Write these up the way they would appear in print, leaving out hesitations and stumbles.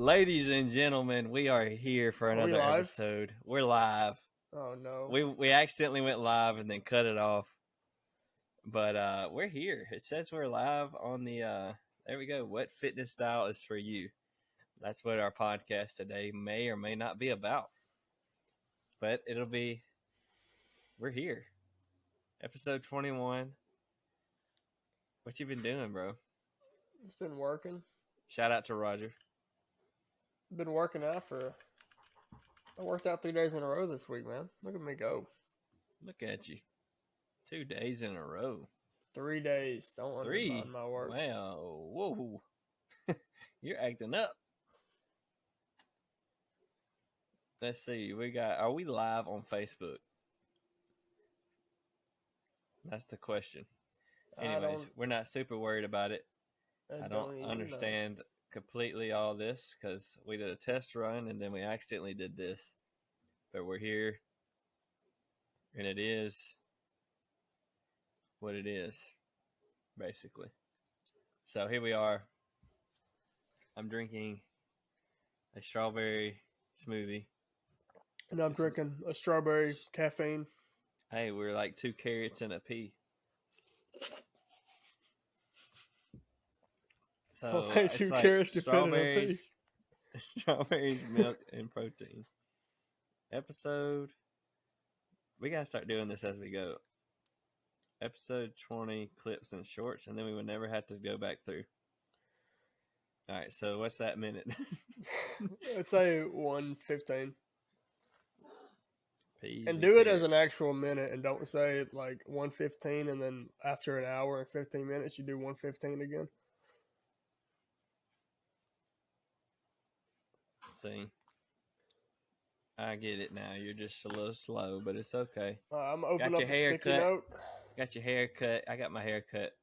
Ladies and gentlemen, we are here for Are we another live? episode. We're live. Oh no. We accidentally went live and then cut it off. But we're here. It says we're live on the there we go. What fitness style is for you? That's what our podcast today may or may not be about. But it'll be we're here. Episode 21. What you been doing, bro? It's been working. Shout out to Roger. Been working out I worked out 3 days in a row this week, man. Look at me go. Look at you. 2 days in a row. 3 days. Don't undermine my work. Wow. Whoa. You're acting up. Let's see. Are we live on Facebook? That's the question. Anyways, we're not super worried about it. I don't understand completely all this because we did a test run and then we accidentally did this. But we're here and it is what it is, basically. So here we are. I'm drinking a strawberry smoothie. And I'm drinking a strawberry caffeine. Hey, we're like 2 carrots and a pea. So Okay, 2 carrots depending on pea. Strawberries, milk, and protein. Episode. We gotta start doing this as we go. Episode 20 clips and shorts, and then we would never have to go back through. All right, so what's that minute? I'd say 1:15. Peas and do it carrots. as an actual minute, and don't say like 1:15, and then after an hour and 15 minutes, you do 1:15 again. See, I get it now. You're just a little slow, but it's okay. I'm opening up a sticky note. Got your hair cut. I got my hair cut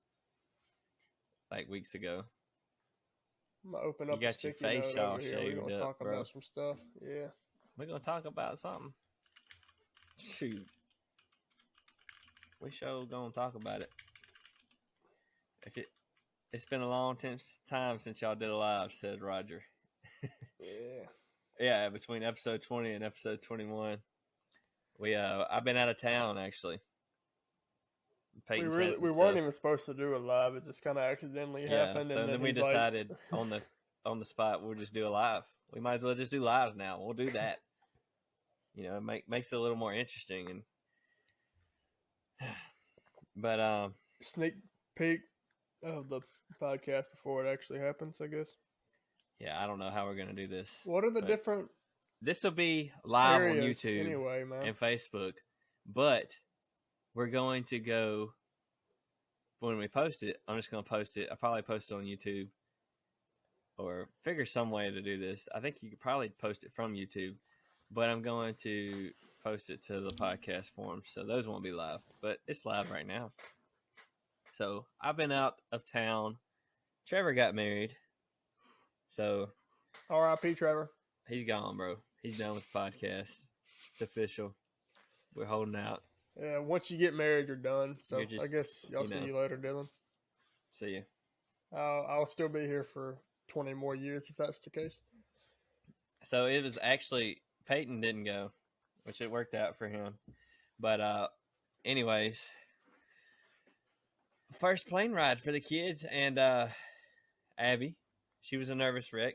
like weeks ago. I'm gonna open up. You got your face all shaved We're gonna talk bro. about some stuff. Yeah, we're gonna talk about something. Shoot, we sure gonna talk about it. It's been a long time since y'all did a live, said Roger. Yeah, between episode 20 and episode 21. I've been out of town actually. We weren't even supposed to do a live. It just kind of accidentally happened. So and then we decided on the spot we'll just do a live. We might as well just do lives now. We'll do that. It makes it a little more interesting. But sneak peek of the podcast before it actually happens, I guess. Yeah, I don't know how we're gonna do this. What are the different? This will be live on YouTube anyway, man. and Facebook, but we're going to go when we post it. I'm just gonna post it. I'll probably post it on YouTube or figure some way to do this. I think you could probably post it from YouTube, but I'm going to post it to the podcast form, so those won't be live. But it's live right now. So I've been out of town. Trevor got married. So, R.I.P. Trevor. He's gone, bro. He's done with the podcast. It's official. We're holding out. Yeah, once you get married, you're done. So I guess y'all see you later, Dylan. See you. I'll still be here for 20 more years if that's the case. So it was actually Peyton didn't go, which it worked out for him. But anyways, first plane ride for the kids and Abby. She was a nervous wreck.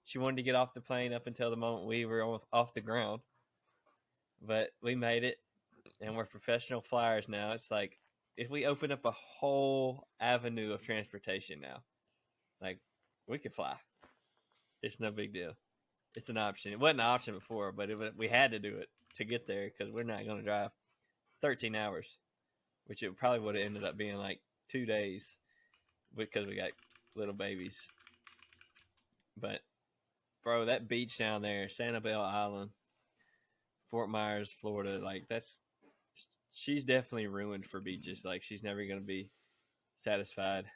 She wanted to get off the plane up until the moment we were off the ground. But we made it, and we're professional flyers now. It's like if we open up a whole avenue of transportation now, like we could fly. It's no big deal. It's an option. It wasn't an option before, but we had to do it to get there because we're not going to drive 13 hours, which it probably would have ended up being like 2 days because we got little babies. But, bro, that beach down there, Sanibel Island, Fort Myers, Florida, like she's definitely ruined for beaches. Like she's never going to be satisfied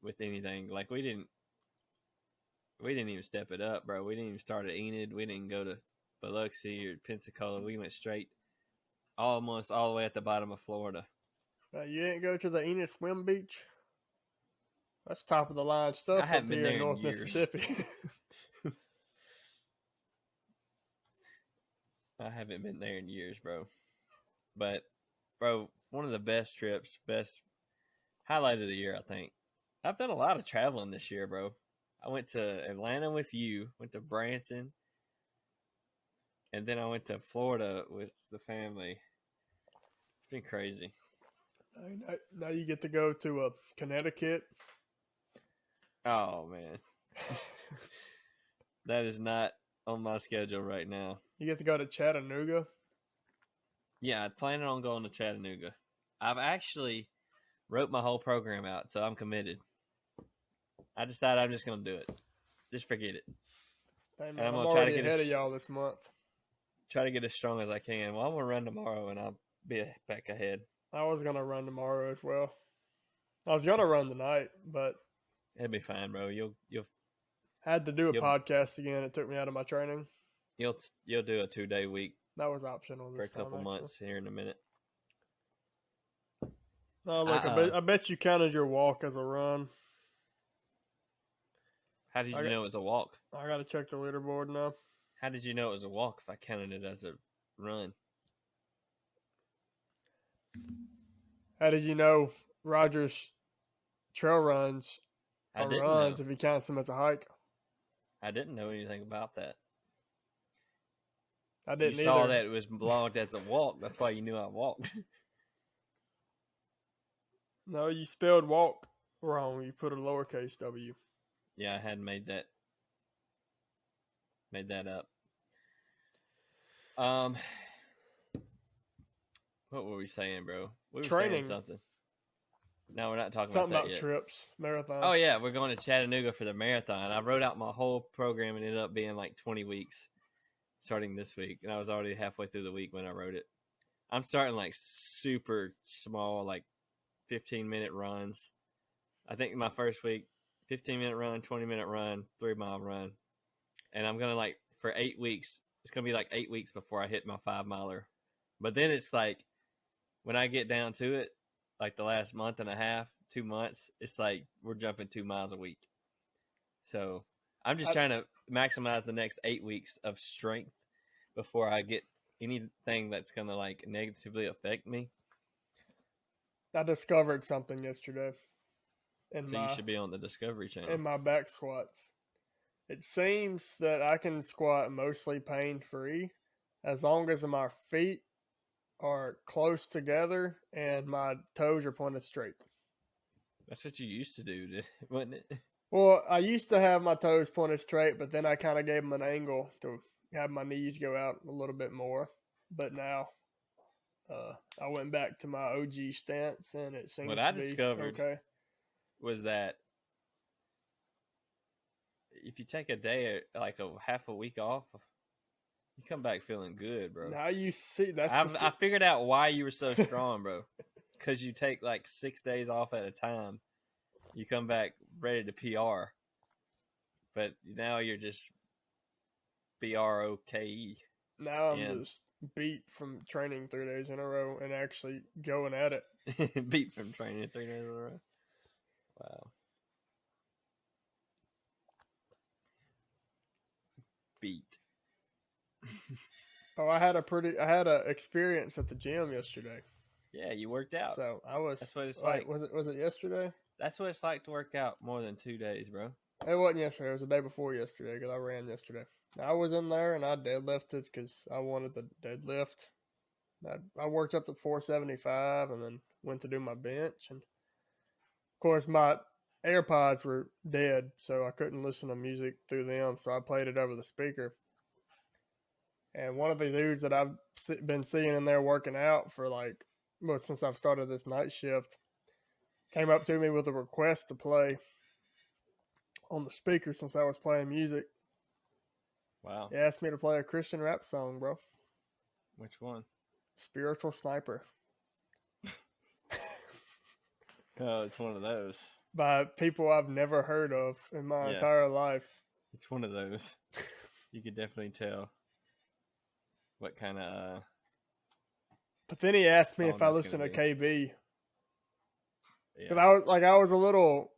with anything. Like we didn't even step it up, bro. We didn't even start at Enid. We didn't go to Biloxi or Pensacola. We went straight almost all the way at the bottom of Florida. You didn't go to the Enid Swim Beach? That's top of the line stuff. I haven't been there in North in years. Mississippi. I haven't been there in years, bro. But, bro, one of the best trips, best highlight of the year, I think. I've done a lot of traveling this year, bro. I went to Atlanta with you, went to Branson, and then I went to Florida with the family. It's been crazy. Now you get to go to Connecticut. Oh, man. That is not on my schedule right now. You get to go to Chattanooga. Yeah, I plan on going to Chattanooga. I've actually wrote my whole program out, so I'm committed. I decided I'm just going to do it. Just forget it. Hey, man, And I'm I'm going to try to already get ahead of y'all this month. try to get as strong as I can. Well, I'm going to run tomorrow, and I'll be back ahead. I was gonna run tomorrow as well. I was gonna run tonight, but It'll be fine, bro. You'll had to do a podcast again. It took me out of my training. do a 2-day week. That was optional for a this time, couple months here in a minute. No, look, I bet you counted your walk as a run. How did you know it was a walk? I gotta check the leaderboard now. How did you know it was a walk if I counted it as a run? How did you know Rogers trail runs are runs if he counts them as a hike? I didn't know anything about that. I didn't either. You saw that it was logged as a walk. That's why you knew I walked. No, you spelled walk wrong. You put a lowercase W. Yeah, I had made that up. What were we saying, bro? We were Training. saying something. No, we're not talking something about that yet. Trips, marathon. Oh yeah, we're going to Chattanooga for the marathon. I wrote out my whole program and it ended up being like 20 weeks starting this week, and I was already halfway through the week when I wrote it. I'm starting like super small, like 15-minute runs. I think my first week, 15-minute run, 20-minute run, 3-mile run. And I'm going to like, for 8 weeks, it's going to be like 8 weeks before I hit my 5-miler. But then it's like, when I get down to it, like the last month and a half, 2 months, it's like we're jumping 2 miles a week. So I'm just trying to maximize the next 8 weeks of strength before I get anything that's going to like negatively affect me. I discovered something yesterday. You should be on the Discovery Channel. In my back squats. It seems that I can squat mostly pain-free as long as my feet are close together and my toes are pointed straight. That's what you used to do, wasn't it? Well, I used to have my toes pointed straight, but then I kind of gave them an angle to have my knees go out a little bit more. But now I went back to my OG stance, and it seems what I discovered okay. Was that if you take a day, like a half a week off, you come back feeling good, bro. Now you see, I figured out why you were so strong, bro. Because you take like 6 days off at a time. You come back ready to PR. But now you're just BROKE. Now I'm just beat from training 3 days in a row and actually going at it. Beat from training 3 days in a row. Wow. Beat. I had a experience at the gym yesterday. Yeah, you worked out. So I was. That's what it's like. Was it yesterday? That's what it's like to work out more than 2 days, bro. It wasn't yesterday. It was the day before yesterday because I ran yesterday. I was in there and I deadlifted because I wanted the deadlift. I worked up to 475 and then went to do my bench. And of course, my AirPods were dead, so I couldn't listen to music through them. So I played it over the speaker. And one of the dudes that I've been seeing in there working out for since I've started this night shift, came up to me with a request to play on the speaker since I was playing music. Wow. He asked me to play a Christian rap song, bro. Which one? Spiritual Sniper. Oh, it's one of those. By people I've never heard of in my entire life. It's one of those. You could definitely tell what kind of... But then he asked me if I listened to KB. Because I was a little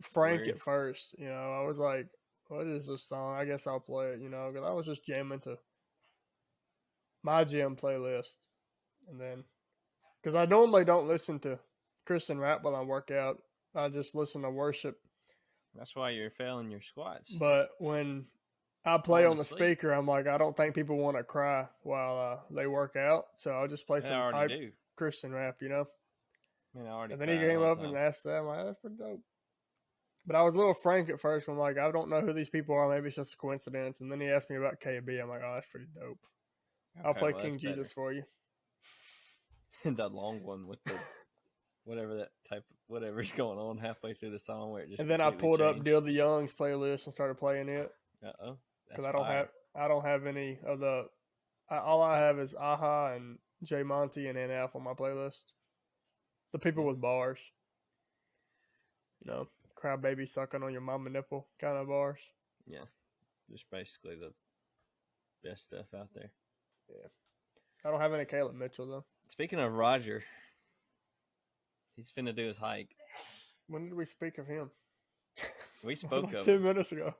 frank at first. You know, I was like, what is this song? I guess I'll play it, you know, because I was just jamming to my gym playlist, and then because I normally don't listen to Christian rap while I work out, I just listen to worship. That's why you're failing your squats. But when I play Falling on the asleep. speaker, I'm like, I don't think people want to cry while they work out, so I'll just play They some already hype do. Christian rap, you know. I mean, I already And then he cry came all up the time. and asked that. I'm like, that's pretty dope. But I was a little frank at first. I'm like, I don't know who these people are. Maybe it's just a coincidence. And then he asked me about KB. I'm like, oh, that's pretty dope. I'll Okay, play well, King that's Jesus for you. The long one with the whatever that type of whatever's going on halfway through the song where it just And then I pulled up changed. Deal the Young's playlist and started playing it. Because I don't have any of the. All I have is Aha and J Monty and NF on my playlist. The people with bars. You know, cry baby sucking on your mama nipple kind of bars. Yeah, just basically the best stuff out there. Yeah, I don't have any Caleb Mitchell though. Speaking of Roger, he's finna do his hike. When did we speak of him? We spoke like of 10 him. minutes ago.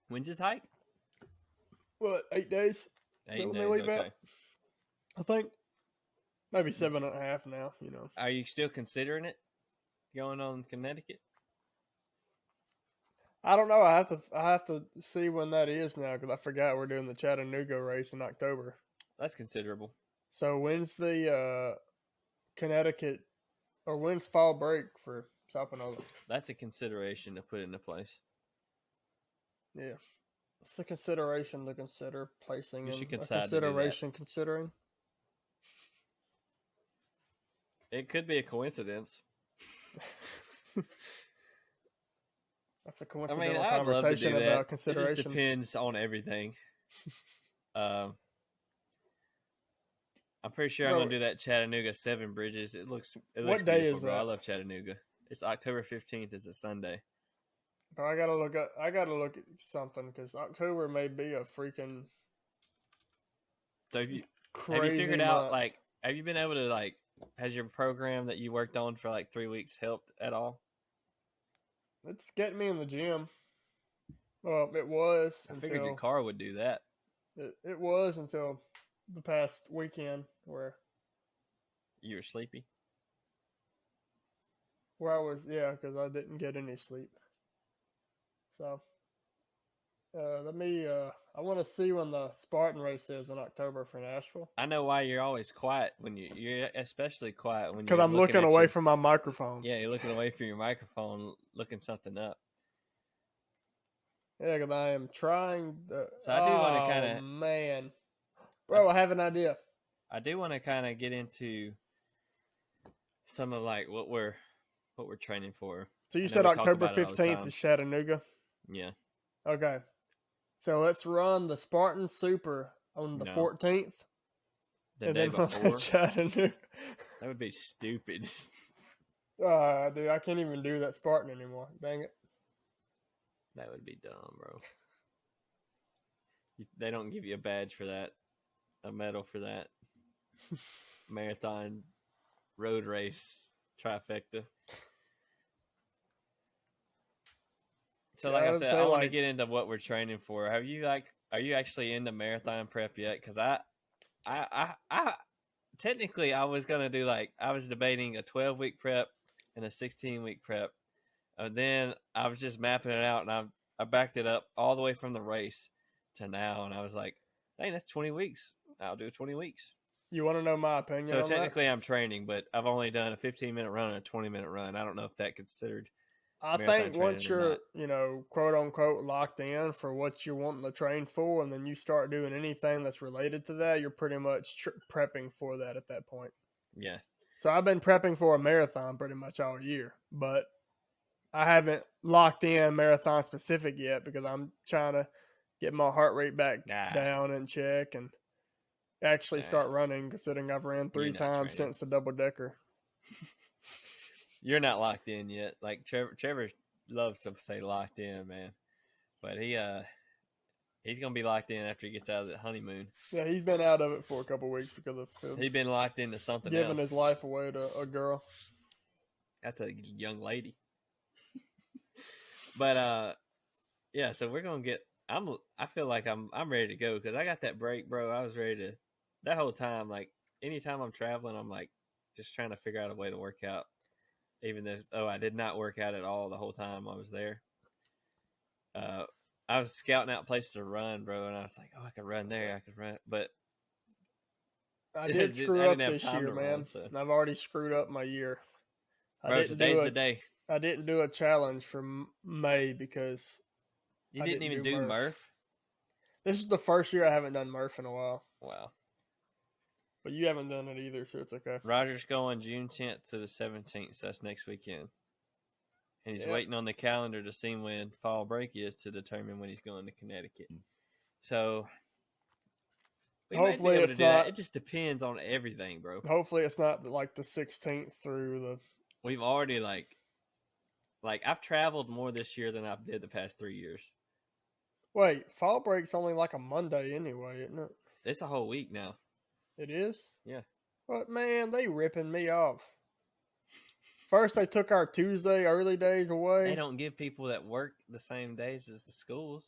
When's his hike? What, 8 days? 8 days, okay. I think maybe 7.5 now, you know. Are you still considering it? Going on Connecticut? I don't know. I have to see when that is now because I forgot we're doing the Chattanooga race in October. That's considerable. So when's the Connecticut or when's fall break for Sapanola? That's a consideration to put into place. Yeah, it's a consideration to consider placing You in. should A decide consideration considering. It could be a coincidence. That's a coincidental I'd love to conversation do that. about consideration. It just depends on everything. I'm pretty sure I'm gonna do that Chattanooga 7 Bridges. It looks what day beautiful, is bro. that? I love Chattanooga. It's October 15th. It's a Sunday. But I gotta look at something because October may be a freaking. So have you crazy figured month. out like have you been able to like has your program that you worked on for like 3 weeks helped at all? It's getting me in the gym. Well, it was. I figured your car would do that. It was until the past weekend where You were sleepy. Where I was, yeah, because I didn't get any sleep. So, I want to see when the Spartan race is in October for Nashville. I know why you're always quiet when you're especially quiet when because I'm looking away from my microphone. Yeah, you're looking away from your microphone, looking something up. Yeah, because I am trying to. So I do want to kind of. Man, bro, I have an idea. I do want to kind of get into some of like what we're training for. So you said October 15th is Chattanooga? Yeah. Okay. So let's run the Spartan Super on the 14th. The day before? Chattanooga. That would be stupid. Dude, I can't even do that Spartan anymore. Dang it. That would be dumb, bro. They don't give you a badge for that. A medal for that. Marathon road race trifecta. So like I said, I want to get into what we're training for. Are you actually into marathon prep yet? Because I technically I was gonna do I was debating a 12-week prep and a 16-week prep. And then I was just mapping it out, and I backed it up all the way from the race to now, and I was like, dang, that's 20 weeks. I'll do 20 weeks. You want to know my opinion So on technically that? I'm training, but I've only done a 15-minute run and a 20-minute run. I don't know if that considered I think once you're, quote unquote, locked in for what you're wanting to train for, and then you start doing anything that's related to that, you're pretty much prepping for that at that point. Yeah. So I've been prepping for a marathon pretty much all year, but I haven't locked in marathon specific yet because I'm trying to get my heart rate back down in check and actually start running, considering I've ran 3 times since the double decker. You're not locked in yet. Like Trevor loves to say locked in, man. But he's gonna be locked in after he gets out of the honeymoon. Yeah, he's been out of it for a couple of weeks because of he's been locked into something giving else. His life away to a girl. That's a young lady. But yeah, so we're gonna get I feel like I'm ready to go because I got that break, bro. I was ready to that whole time. Like anytime I'm traveling, I'm like just trying to figure out a way to work out. Even though I did not work out at all the whole time I was there. Uh, I was scouting out places to run, bro, and I was like, oh, I could run there, I could run, but I I did screw up didn't have this time year, to run. man. So, I've already screwed up my year. I bro, didn't do today's a the day. I didn't do a challenge for May because You I didn't didn't even do do Murph. Murph. This is the first year I haven't done Murph in a while. Wow. But you haven't done it either, so it's okay. Roger's going June 10th to the 17th. So that's next weekend. And he's Yep. waiting on the calendar to see when fall break is to determine when he's going to Connecticut. So we Hopefully may be able to it's do that. not. It just depends on everything, bro. Hopefully it's not like the 16th through the. We've already like I've traveled more this year than I've did the past 3 years. Wait, fall break's only like a Monday anyway, isn't it? It's a whole week now. It is? Yeah. But man, they ripping me off. First they took our Tuesday early days away. They don't give people that work the same days as the schools.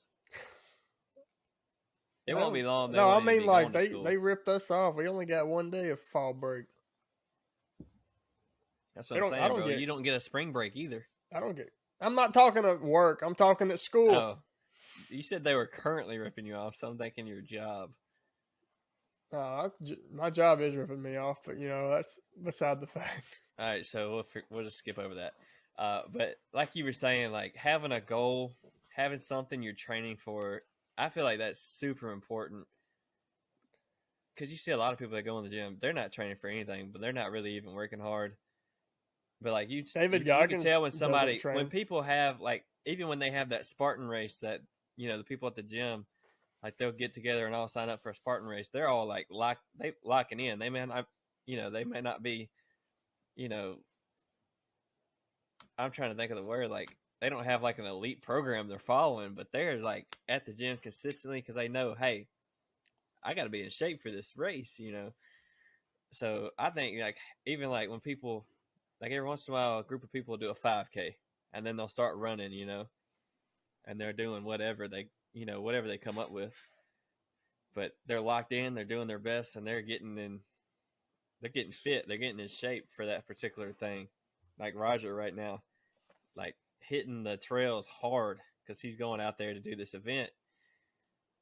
It won't be long. No, I mean like they ripped us off. We only got 1 day of fall break. That's what I'm saying, bro. You don't get a spring break either. I'm not talking at work. I'm talking at school. Oh, you said they were currently ripping you off, so I'm thinking your job. My job is ripping me off, but that's beside the fact. All right, so we'll just skip over that. But like you were saying, like having a goal, having something you're training for, I feel like that's super important. Because you see a lot of people that go in the gym, they're not training for anything, but they're not really even working hard. But like you can tell when people have like, even when they have that Spartan race that, the people at the gym, like they'll get together and all sign up for a Spartan race. They're all like locking in. They may not, they may not be, I'm trying to think of the word, like they don't have like an elite program they're following, but they're like at the gym consistently because they know, hey, I got to be in shape for this race, So I think like even like when people, like every once in a while, a group of people will do a 5K and then they'll start running, and they're doing whatever they come up with, but they're locked in, they're doing their best, and they're getting fit, they're getting in shape for that particular thing. Like Roger right now, like hitting the trails hard because he's going out there to do this event.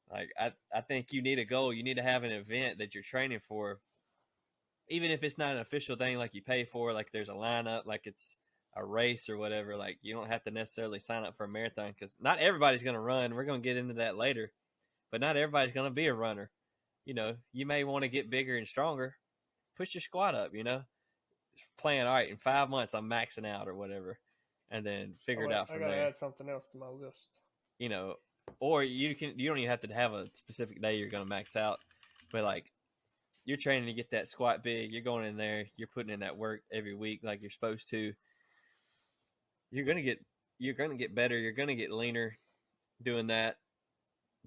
Like I think you need a goal. You need to have an event that you're training for, even if it's not an official thing like you pay for, like there's a lineup, like it's a race or whatever. Like you don't have to necessarily sign up for a marathon because not everybody's going to run. We're going to get into that later, but not everybody's going to be a runner. You may want to get bigger and stronger. Push your squat up, plan, all right, in 5 months I'm maxing out or whatever, and then figure it out from there. I gotta add something else to my list. Or you don't even have to have a specific day you're going to max out, but like you're training to get that squat big, you're going in there, you're putting in that work every week like you're supposed to. You're going to get better, you're going to get leaner doing that.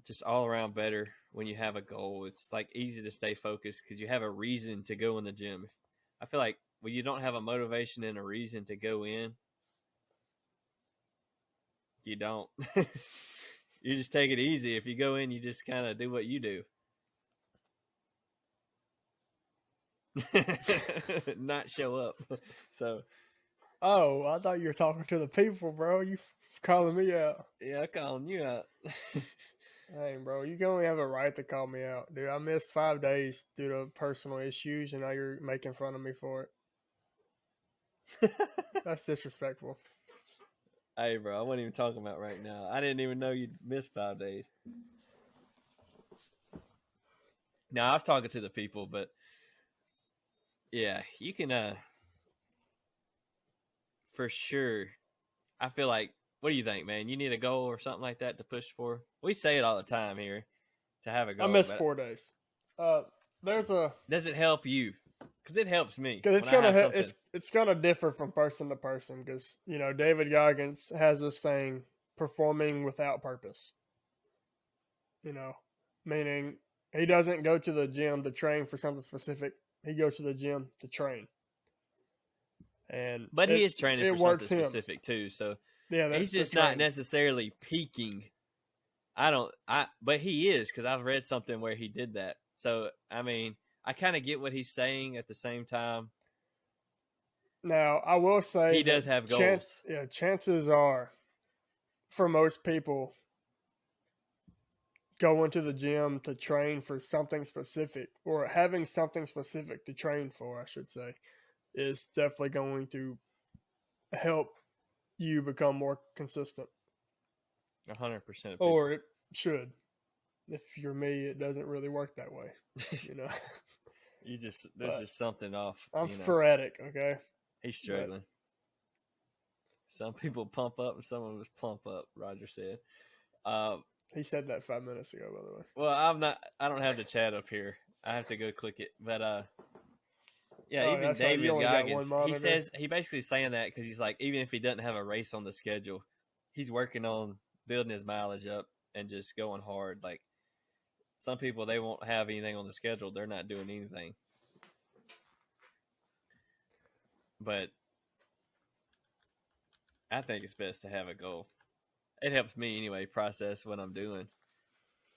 Just all around better when you have a goal. It's like easy to stay focused because you have a reason to go in the gym. I feel like when you don't have a motivation and a reason to go in, you don't. You just take it easy. If you go in, you just kind of do what you do. Not show up. So. Oh, I thought you were talking to the people, bro. You calling me out. Yeah, I'm calling you out. Hey, bro, you can only have a right to call me out. Dude, I missed 5 days due to personal issues, and now you're making fun of me for it. That's disrespectful. Hey, bro, I wasn't even talking about right now. I didn't even know you'd missed 5 days. No, I was talking to the people, but yeah, you can, for sure. I feel like, what do you think, man? You need a goal or something like that to push for? We say it all the time here to have a goal. I missed 4 days. Does it help you? Because it helps me. Because it's gonna differ from person to person. Because David Goggins has this thing, performing without purpose. Meaning he doesn't go to the gym to train for something specific. He goes to the gym to train. But he is training for something specific too. So yeah, he's just not necessarily peaking I don't. But he is because I've read something where he did that. So I mean, I kind of get what he's saying. At the same time, Now, I will say he that does have goals. chances are, for most people, going to the gym to train for something specific or having something specific to train for, I should say, is definitely going to help you become more consistent. 100% of Or people. it should. If you're me, it doesn't really work that way, you know. There's But just something off. I'm sporadic, okay? He's But struggling. Some people pump up and some of us plump up. Roger said. he said that 5 minutes ago, by the way. Well, I'm not. I don't have the chat up here. I have to go click it. But yeah, Oh, even that's right. You David only got one Goggins, he monitor. says he basically saying that because he's like, even if he doesn't have a race on the schedule, he's working on building his mileage up and just going hard. Like some people, they won't have anything on the schedule; they're not doing anything. But I think it's best to have a goal. It helps me anyway process what I'm doing,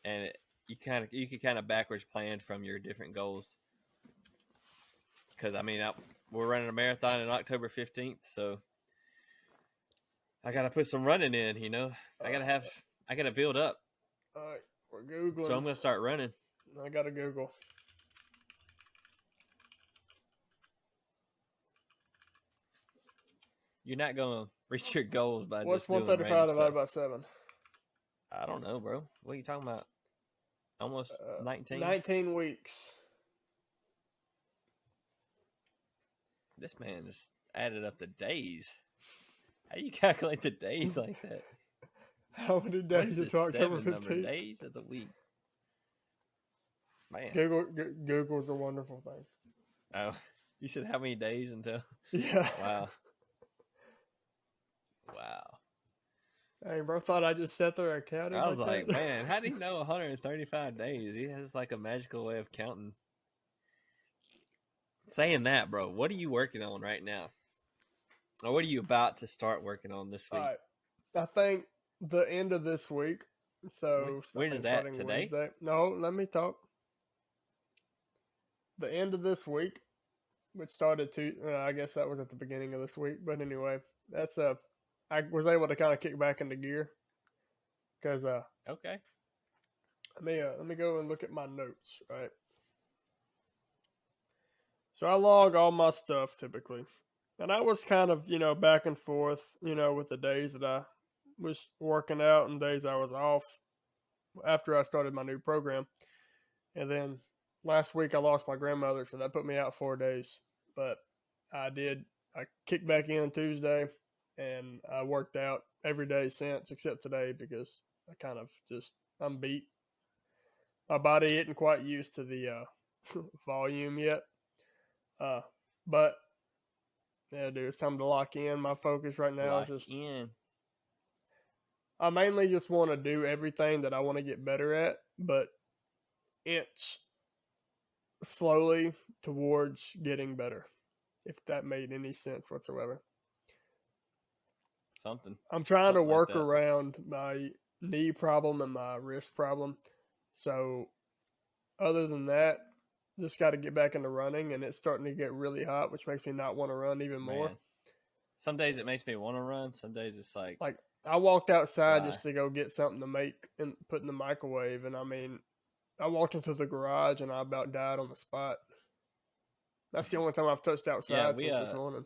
and you can kind of backwards plan from your different goals. Because I mean, we're running a marathon on October 15th, so I gotta put some running in. I gotta build up. All right, we're Googling. So I'm gonna start running. I got to Google. You're not gonna reach your goals by What's just doing 135 random divided stuff. by 7? I don't know, bro. What are you talking about? Almost 19. 19 weeks. This man just added up the days. How do you calculate the days like that? How many days is October 15th? Days of the week. Man. Google's a wonderful thing. Oh, you said how many days until? Yeah. Wow. Hey, bro, thought I just sat there and counted. I was like, that? Man, how do you know 135 days? He has like a magical way of counting. Saying that, bro, what are you working on right now? Or what are you about to start working on this week? All right. I think the end of this week. So when is that? Today? Wednesday. No, let me talk. The end of this week, which started I guess that was at the beginning of this week. But anyway, that's I was able to kind of kick back into gear because okay. Let me go and look at my notes, right? So I log all my stuff typically. And I was kind of, back and forth, with the days that I was working out and days I was off after I started my new program. And then last week I lost my grandmother, so that put me out 4 days. But I kicked back in Tuesday and I worked out every day since except today because I kind of I'm beat. My body isn't quite used to the volume yet. But yeah, dude, it's time to lock in. My focus right now is just I mainly just want to do everything that I want to get better at, but inch slowly towards getting better, if that made any sense whatsoever. I'm trying to work around my knee problem and my wrist problem. So other than that, just got to get back into running, and it's starting to get really hot, which makes me not want to run even more. Some days it makes me want to run. Some days it's like I walked outside just to go get something to make and put in the microwave, and I mean, I walked into the garage and I about died on the spot. That's the only time I've touched outside since this morning.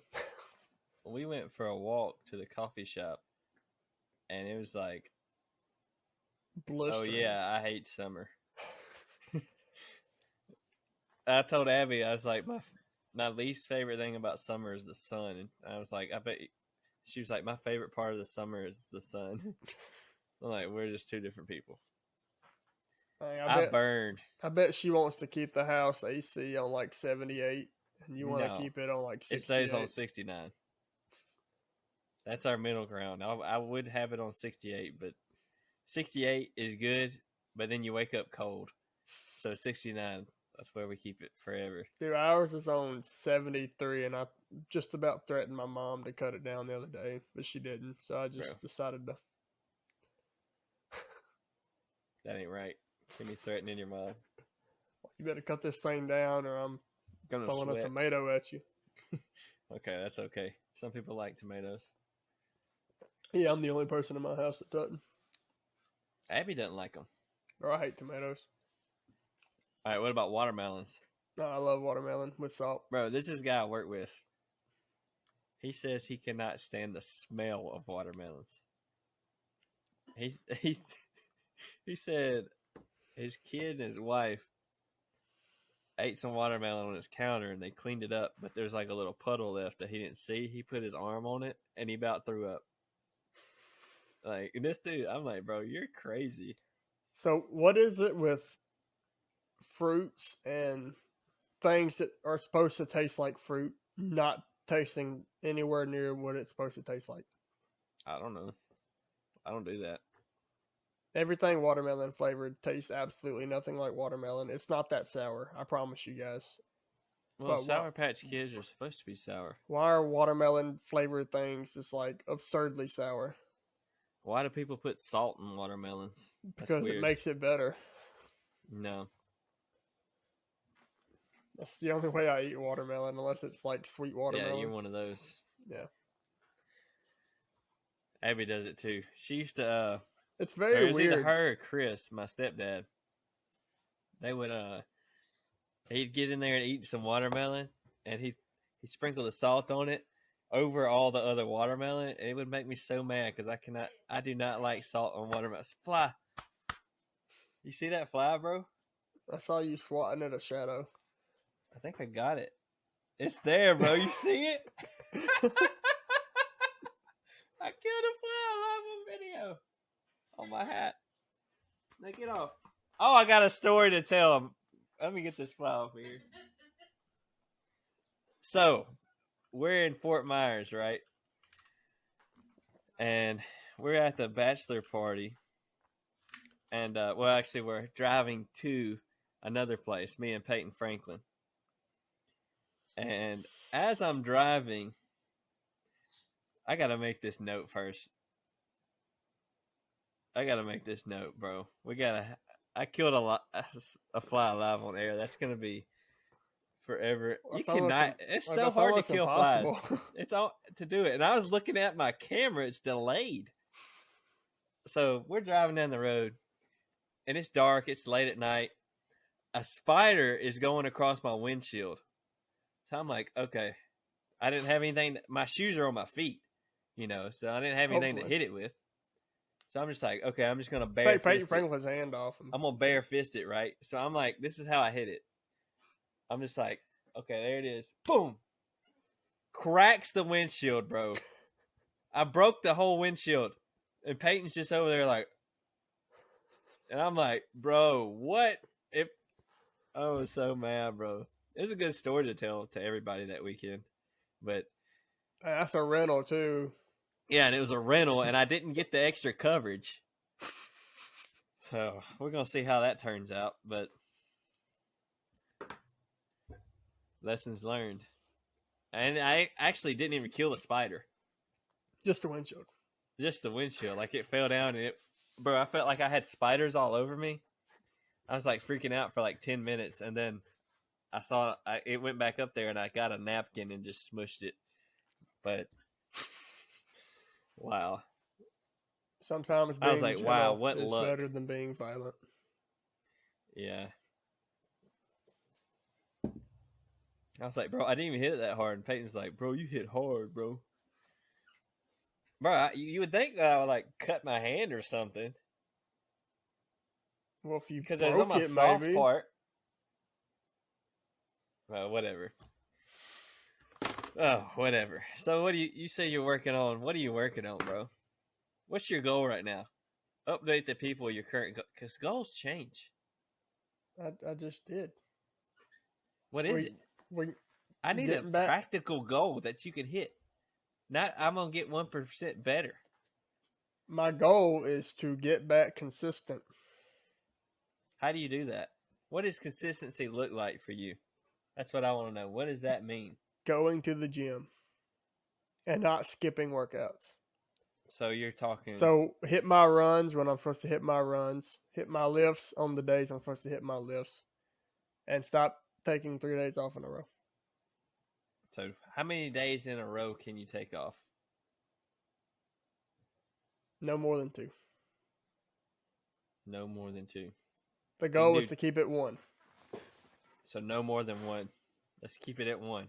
We went for a walk to the coffee shop, and it was like, blistering. Oh yeah, I hate summer. I told Abby, I was like, my least favorite thing about summer is the sun. And I was like, I bet. She was like, my favorite part of the summer is the sun. I'm like, we're just two different people. I burned. I bet she wants to keep the house AC on like 78, and you want to keep it on like 68. It stays on 69. That's our middle ground. I would have it on 68, but 68 is good, but then you wake up cold. So 69, that's where we keep it forever. Dude, ours is on 73, and I just about threatened my mom to cut it down the other day, but she didn't. So I just decided to. That ain't right. Can be threatening your mom. You better cut this thing down, or I'm Gonna throwing a sweat. tomato at you. Okay, that's okay. Some people like tomatoes. Yeah, I'm the only person in my house that doesn't. Abby doesn't like them. Or I hate tomatoes. All right, what about watermelons? No, I love watermelon with salt. Bro, this is a guy I work with. He says he cannot stand the smell of watermelons. He said his kid and his wife ate some watermelon on his counter and they cleaned it up, but there's like a little puddle left that he didn't see. He put his arm on it and he about threw up. Like, this dude, I'm like, bro, you're crazy. So, what is it with fruits and things that are supposed to taste like fruit not tasting anywhere near what it's supposed to taste like? I don't know. I don't do that. Everything watermelon flavored tastes absolutely nothing like watermelon. It's not that sour, I promise you guys. Well, But Sour Patch Kids are supposed to be sour. Why are watermelon flavored things just like absurdly sour? Why do people put salt in watermelons? Because it makes it better. No. That's the only way I eat watermelon, unless it's like sweet watermelon. Yeah, you're one of those. Yeah. Abby does it too. She used to it's very it was weird. Either her or Chris, my stepdad. They would he'd get in there and eat some watermelon and he'd sprinkle the salt on it over all the other watermelon, and it would make me so mad because I do not like salt on watermelon. Fly. You see that fly, bro? I saw you swatting at a shadow. I think I got it. It's there, bro. You see it? I killed a fly live on video on my hat. Now get off. Oh, I got a story to tell. Let me get this fly off of here. So, we're in Fort Myers, right? And we're at the bachelor party. And, well, actually, we're driving to another place, me and Peyton Franklin. And as I'm driving, I got to make this note first. I got to make this note, bro. I killed a fly alive on air. That's going to be forever. You cannot. It's so hard to kill flies. It's all to do it. And I was looking at my camera. It's delayed. So we're driving down the road, and it's dark. It's late at night. A spider is going across my windshield. So I'm like, okay. I didn't have anything. My shoes are on my feet, so I didn't have anything to hit it with. So I'm just like, okay, I'm just going to bare fist Peyton Franklin's hand off. I'm going to bare fist it, right? So I'm like, this is how I hit it. I'm just like, okay, there it is. Boom. Cracks the windshield, bro. I broke the whole windshield. And Peyton's just over there like, and I'm like, bro, what? I was so mad, bro. It was a good story to tell to everybody that weekend. But that's a rental, too. Yeah, and it was a rental, and I didn't get the extra coverage. So we're going to see how that turns out. But lessons learned. And I actually didn't even kill the spider. Just the windshield. Just the windshield. Like, it fell down, and bro, I felt like I had spiders all over me. I was, like, freaking out for, like, 10 minutes, and then I saw it went back up there, and I got a napkin and just smushed it. But wow. Sometimes being I was like, wow, what is luck. better than being violent. Yeah. I was like, bro, I didn't even hit it that hard. And Peyton's like, bro, you hit hard, bro. Bro, you would think that I would, like, cut my hand or something. Well, if you because it was on my soft maybe. part. Well, whatever. Oh, whatever. So what do you say you're working on? What are you working on, bro? What's your goal right now? Update the people your current goal, because goals change. I just did. What is it? I need a practical goal that you can hit. Not I'm going to get 1% better. My goal is to get back consistent. How do you do that? What does consistency look like for you? That's what I want to know. What does that mean? Going to the gym and not skipping workouts. So you're talking. So hit my runs when I'm supposed to hit my runs. Hit my lifts on the days I'm supposed to hit my lifts. And stop taking 3 days off in a row. So how many days in a row can you take off? No more than 2. No more than 2. The goal is to keep it 1. So no more than 1. Let's keep it at 1.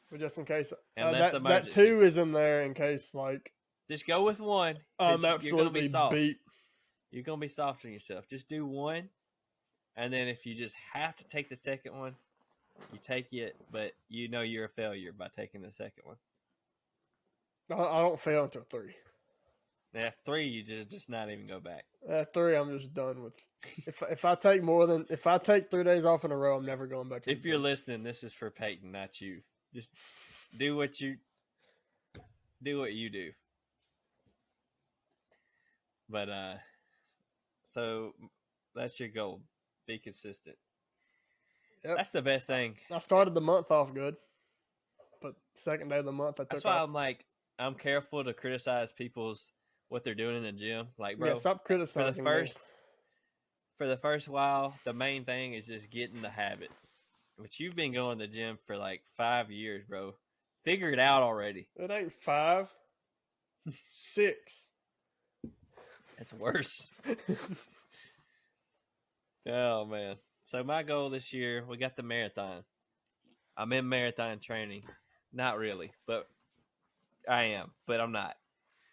But just in case. Unless that 2 is in there in case, like. Just go with 1. I'm absolutely you're gonna be soft. beat. You're going to be soft on yourself. Just do 1. And then if you just have to take the second one, you take it. But you know you're a failure by taking the second one. I don't fail until 3. At 3, you just not even go back. At 3, I'm just done with. If I take 3 days off in a row, I'm never going back to. If you're listening, this is for Peyton, not you. Just do what you do. But so that's your goal. Be consistent. Yep. That's the best thing. I started the month off good, but second day of the month I took That's why off. I'm careful to criticize what they're doing in the gym. Like, bro, stop criticizing. For the first while, the main thing is just getting the habit. But you've been going to the gym for like 5 years, bro. Figure it out already. It ain't 5, 6. It's worse. Oh, man. So my goal this year, we got the marathon. I'm in marathon training. Not really, but I am, but I'm not.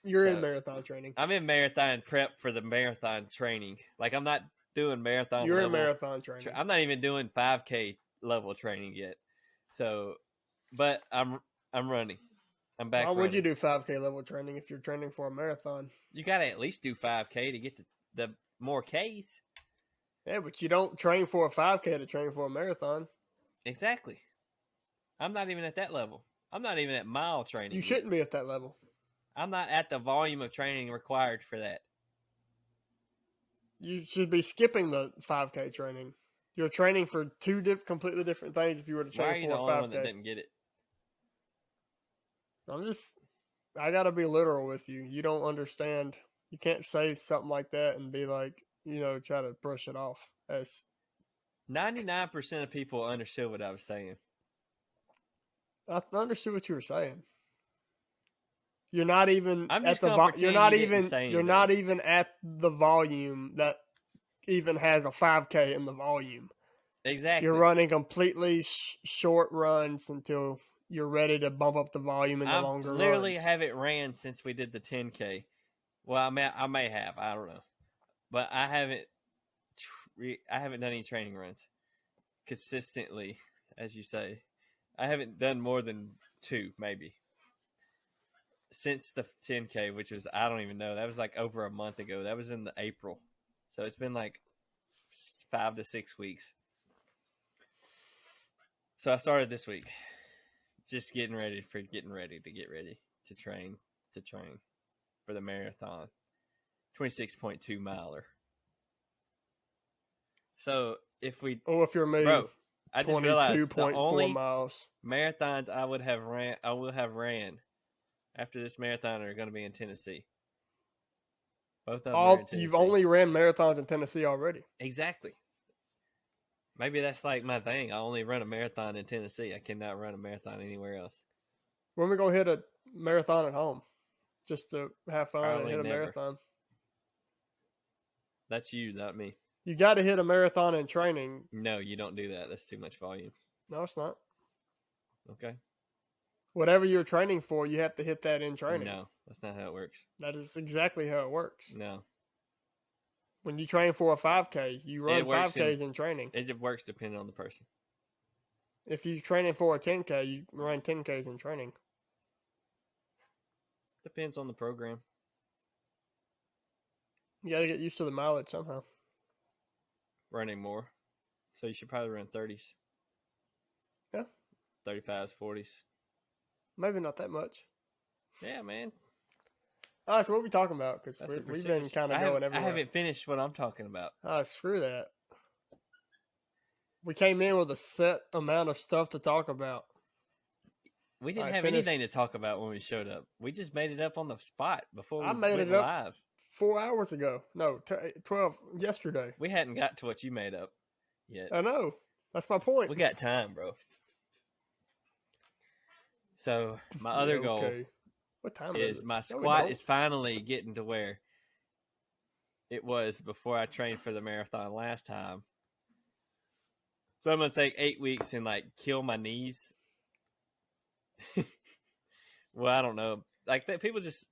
You're in marathon training. I'm in marathon prep for the marathon training. Like, I'm not doing marathon You're level. in marathon training. I'm not even doing 5K level training yet. So, but I'm running. I'm back. Why running. would you do 5K level training if you're training for a marathon? You got to at least do 5K to get the more Ks. Yeah, but you don't train for a 5K to train for a marathon. Exactly. I'm not even at that level. I'm not even at mile training. You shouldn't be at that level. I'm not at the volume of training required for that. You should be skipping the 5K training. You're training for 2 completely different things if you were to train for a 5K. Why are you the only one that didn't get it? I got to be literal with you. You don't understand. You can't say something like that and be like, try to brush it off. As 99% of people understood what I was saying. I understood what you were saying. You're not even at the you're not even at the volume that even has a 5K in the volume. Exactly. You're running completely short runs until you're ready to bump up the volume in the longer runs. I literally haven't ran since we did the 10K. Well, I may have. I don't know. But I haven't done any training runs consistently, as you say. I haven't done more than 2, maybe. Since the 10K, which was, I don't even know. That was like over a month ago. That was in the April. So it's been like 5 to 6 weeks. So I started this week. Just getting ready to train for the marathon. 26.2 miler. So if you're me, bro, I just realized the only miles marathons I will have ran after this marathon are going to be in Tennessee. Both of them are in Tennessee. You've only ran marathons in Tennessee already. Exactly. Maybe that's like my thing. I only run a marathon in Tennessee. I cannot run a marathon anywhere else. When we go hit a marathon at home, just to have fun and hit a marathon. That's you, not me. You got to hit a marathon in training. No, you don't do that. That's too much volume. No, it's not. Okay. Whatever you're training for, you have to hit that in training. No, that's not how it works. That is exactly how it works. No. When you train for a 5K, you run 5Ks in training. It works depending on the person. If you're training for a 10K, you run 10Ks in training. Depends on the program. You got to get used to the mileage somehow. Running more. So you should probably run 30s. Yeah. 35s, 40s. Maybe not that much. Yeah, man. All right, so what are we talking about? Because we've been kind of going everywhere. I haven't finished what I'm talking about. Screw that. We came in with a set amount of stuff to talk about. We didn't I have finished. anything to talk about when we showed up. We just made it up on the spot before I we made went it up live. 4 hours ago. No, 12 yesterday. We hadn't got to what you made up yet. I know. That's my point. We got time, bro. So my other goal What time is it? my No, squat is finally getting to where it was before I trained for the marathon last time. So I'm gonna take 8 weeks and like kill my knees. Well, I don't know. Like that, people just.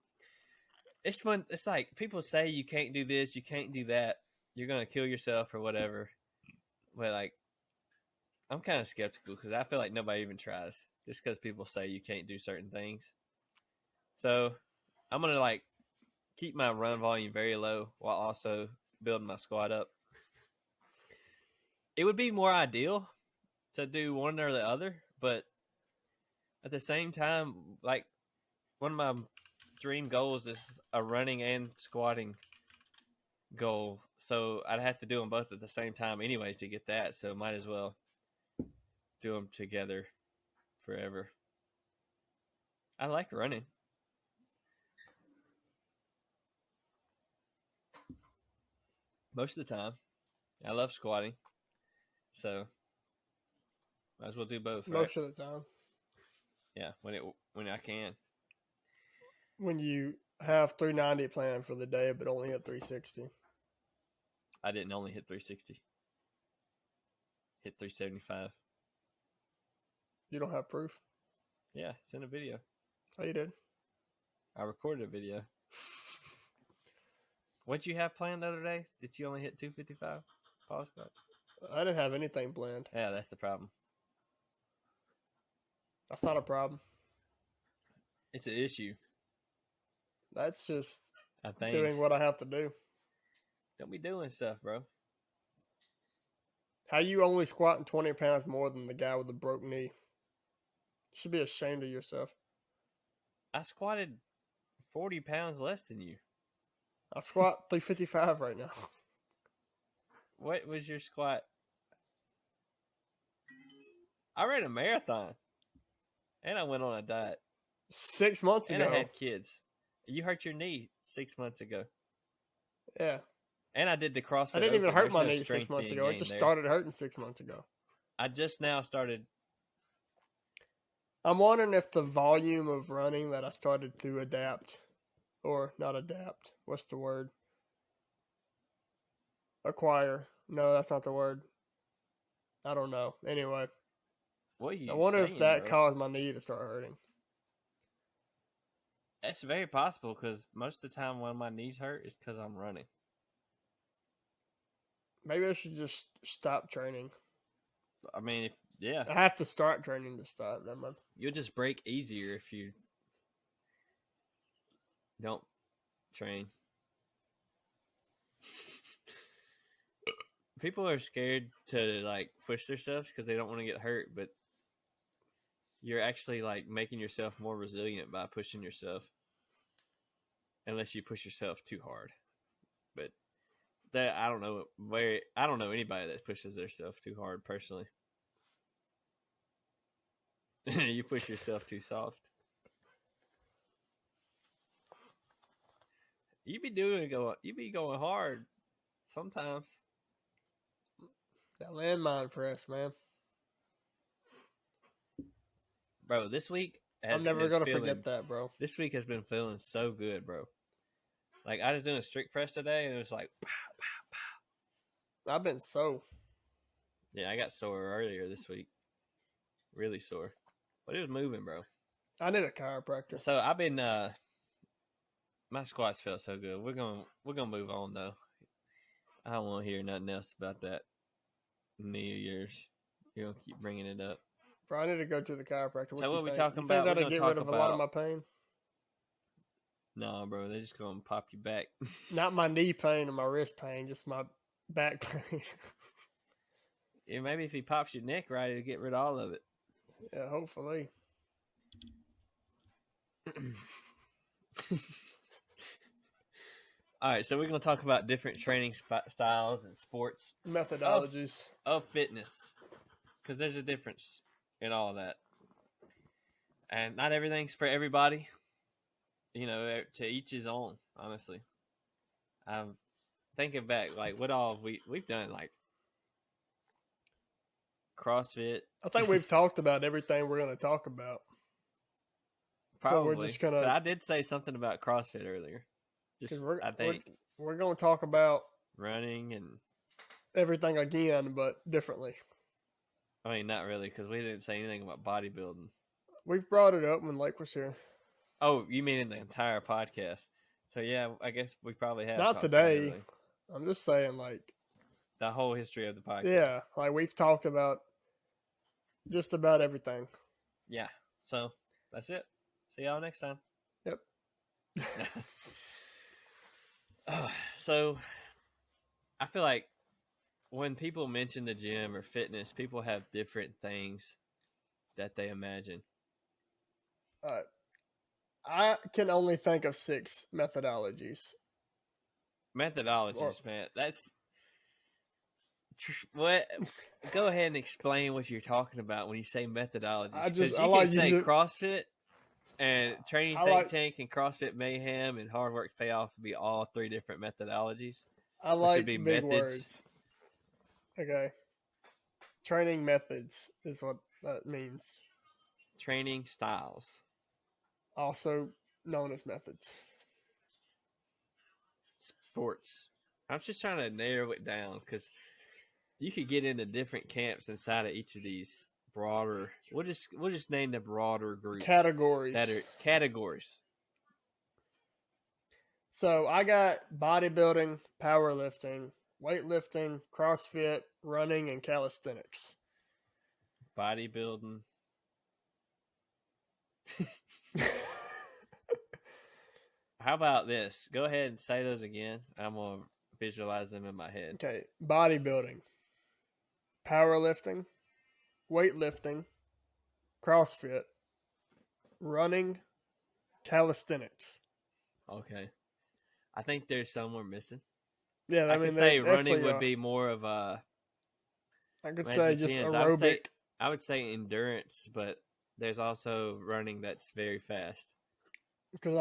It's fun. It's like people say you can't do this, you can't do that. You're gonna kill yourself or whatever. But like, I'm kind of skeptical because I feel like nobody even tries just because people say you can't do certain things. So I'm gonna like keep my run volume very low while also building my squat up. It would be more ideal to do one or the other, but at the same time, like one of my dream goals is a running and squatting goal. So I'd have to do them both at the same time anyways to get that. So might as well do them together forever. I like running. Most of the time. I love squatting. So might as well do both, right? Most of the time. Yeah, when I can. When you have 390 planned for the day, but only hit 360. I didn't only hit 360. Hit 375. You don't have proof? Yeah, send a video. Oh, you did? I recorded a video. What'd you have planned the other day? Did you only hit 255? Pause squat? I didn't have anything planned. Yeah, that's the problem. That's not a problem. It's an issue. That's just I think. doing what I have to do. Don't be doing stuff, bro. How you only squatting 20 pounds more than the guy with the broke knee? You should be ashamed of yourself. I squatted 40 pounds less than you. I squat 355 right now. What was your squat? I ran a marathon. And I went on a diet. 6 months ago. And I had kids. You hurt your knee 6 months ago. Yeah. And I did the CrossFit. I didn't even Open. hurt There's my no knee strength 6 months being ago. It gained just there. started hurting 6 months ago. I just now started. I'm wondering if the volume of running that I started to adapt, or not adapt, what's the word? Acquire. No, that's not the word. I don't know. Anyway. What are you I wonder saying, if that bro? caused my knee to start hurting. That's very possible because most of the time when my knees hurt is because I'm running. Maybe I should just stop training. I mean, yeah. I have to start training to stop. Never mind. You'll just break easier if you don't train. People are scared to like push themselves because they don't want to get hurt, but you're actually like making yourself more resilient by pushing yourself. Unless you push yourself too hard. But that I don't know anybody that pushes themselves too hard personally. You push yourself too soft. You be going hard sometimes. That landmine press, man. Bro, this week I'm never gonna forget that, bro. This week has been feeling so good, bro. Like I was doing a strict press today and it was like pow, pow, pow. I've been so. Yeah, I got sore earlier this week. Really sore. But it was moving, bro. I need a chiropractor. So I've been my squats felt so good. We're gonna move on though. I don't want to hear nothing else about that knee of yours. You're gonna keep bringing it up. Bro, I need to go to the chiropractor. So what are we think? talking You about? think that'll We're get gonna rid talk of a lot of about- my pain? No, bro, they're just gonna pop you back. Not my knee pain and my wrist pain, just my back pain. Yeah, maybe if he pops your neck right, it'll get rid of all of it. Yeah, hopefully. All right, so we're going to talk about different training styles and sports Methodologies. of fitness because there's a difference in all that. And not everything's for everybody. To each his own. Honestly, I'm thinking back, like what all have we've done, like CrossFit. I think we've talked about everything we're going to talk about. So we're Probably, just gonna. but I did say something about CrossFit earlier. Just I think we're going to talk about running and everything again, but differently. I mean, not really, because we didn't say anything about bodybuilding. We've brought it up when Lake was here. Oh, you mean in the entire podcast? So yeah, I guess we probably have. Not today. I'm just saying, like the whole history of the podcast. Yeah, like we've talked about just about everything. Yeah. So that's it. See y'all next time. Yep. So I feel like when people mention the gym or fitness, people have different things that they imagine. I can only think of 6 methodologies. Methodologies, man. That's what. Go ahead and explain what you're talking about when you say methodologies. Because you can say CrossFit and Training Think Tank and CrossFit Mayhem and Hard Work Payoff would be all 3 different methodologies. I like big methods. Words. Okay. Training methods is what that means. Training styles. Also known as methods. Sports. I'm just trying to narrow it down because you could get into different camps inside of each of these broader. We'll just name the broader groups. Categories. That are categories. So I got bodybuilding, powerlifting, weightlifting, CrossFit, running, and calisthenics. Bodybuilding. How about this? Go ahead and say those again. I'm going to visualize them in my head. Okay. Bodybuilding, powerlifting, weightlifting, CrossFit, running, calisthenics. Okay. I think there's some we're missing. Yeah, I could say running would be more of a... I could say just aerobic. I would say endurance, but there's also running that's very fast. Because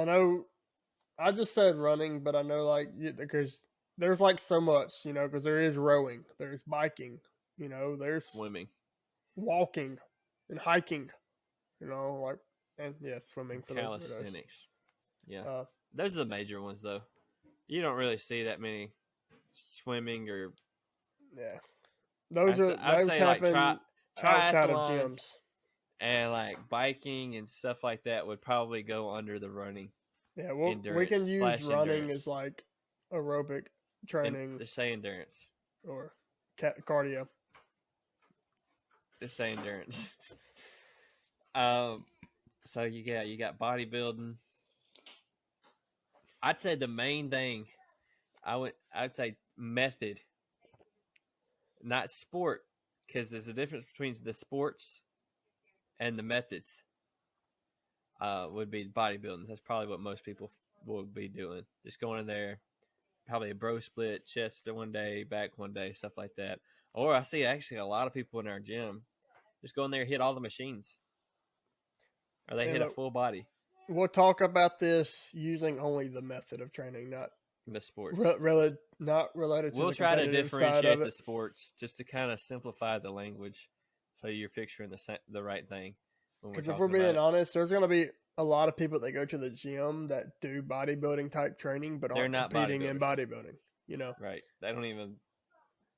I just said running, but I know because there's so much, because there is rowing, there's biking, there's swimming, walking, and hiking, and swimming. For calisthenics. Yeah, those are the major ones, though. You don't really see that many swimming or. Yeah, those say happen outside of gyms, and biking and stuff like that would probably go under the running. Yeah, we can use running as aerobic training. Just say endurance or cardio. Just say endurance. So you got bodybuilding. I'd say the main thing, I'd say method, not sport, because there's a difference between the sports and the methods. Would be bodybuilding. That's probably what most people would be doing. Just going in there, probably a bro split, chest one day, back one day, stuff like that. Or I see actually a lot of people in our gym just go in there and hit all the machines. Or they hit a full body. We'll talk about this using only the method of training, not the sports. Not related to we'll try to differentiate the sports just to kind of simplify the language so you're picturing the right thing. Because if we're being honest, there's going to be a lot of people that go to the gym that do bodybuilding type training, but aren't competing in bodybuilding. Right? They don't even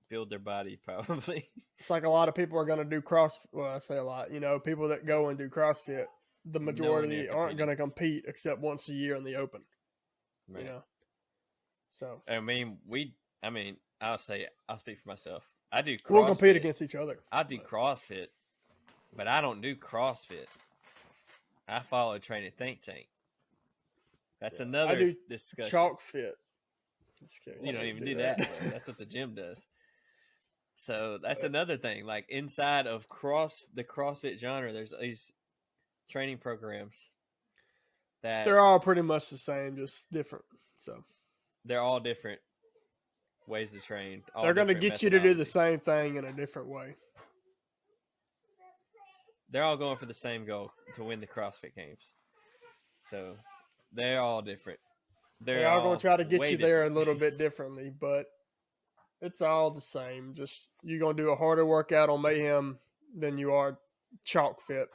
build their body, probably. It's like a lot of people are going to do Well, I say a lot. People that go and do CrossFit, the majority aren't going to compete except once a year in the open. Right. So I'll speak for myself. I do CrossFit. We'll compete against each other. I do CrossFit. But I don't do CrossFit. I follow Training Think Tank. That's another discussion. Chalk fit. You don't even do that. That's what the gym does. So that's another thing. Like inside of the CrossFit genre, there's these training programs that they're all pretty much the same, just different. So they're all different ways to train. They're going to get you to do the same thing in a different way. they're all going for the same goal to win the CrossFit Games. So they're all different. They They're are going all to try to get way you there a different. little bit differently, but it's all the same. Just you're going to do a harder workout on Mayhem than you are Chalk Fit.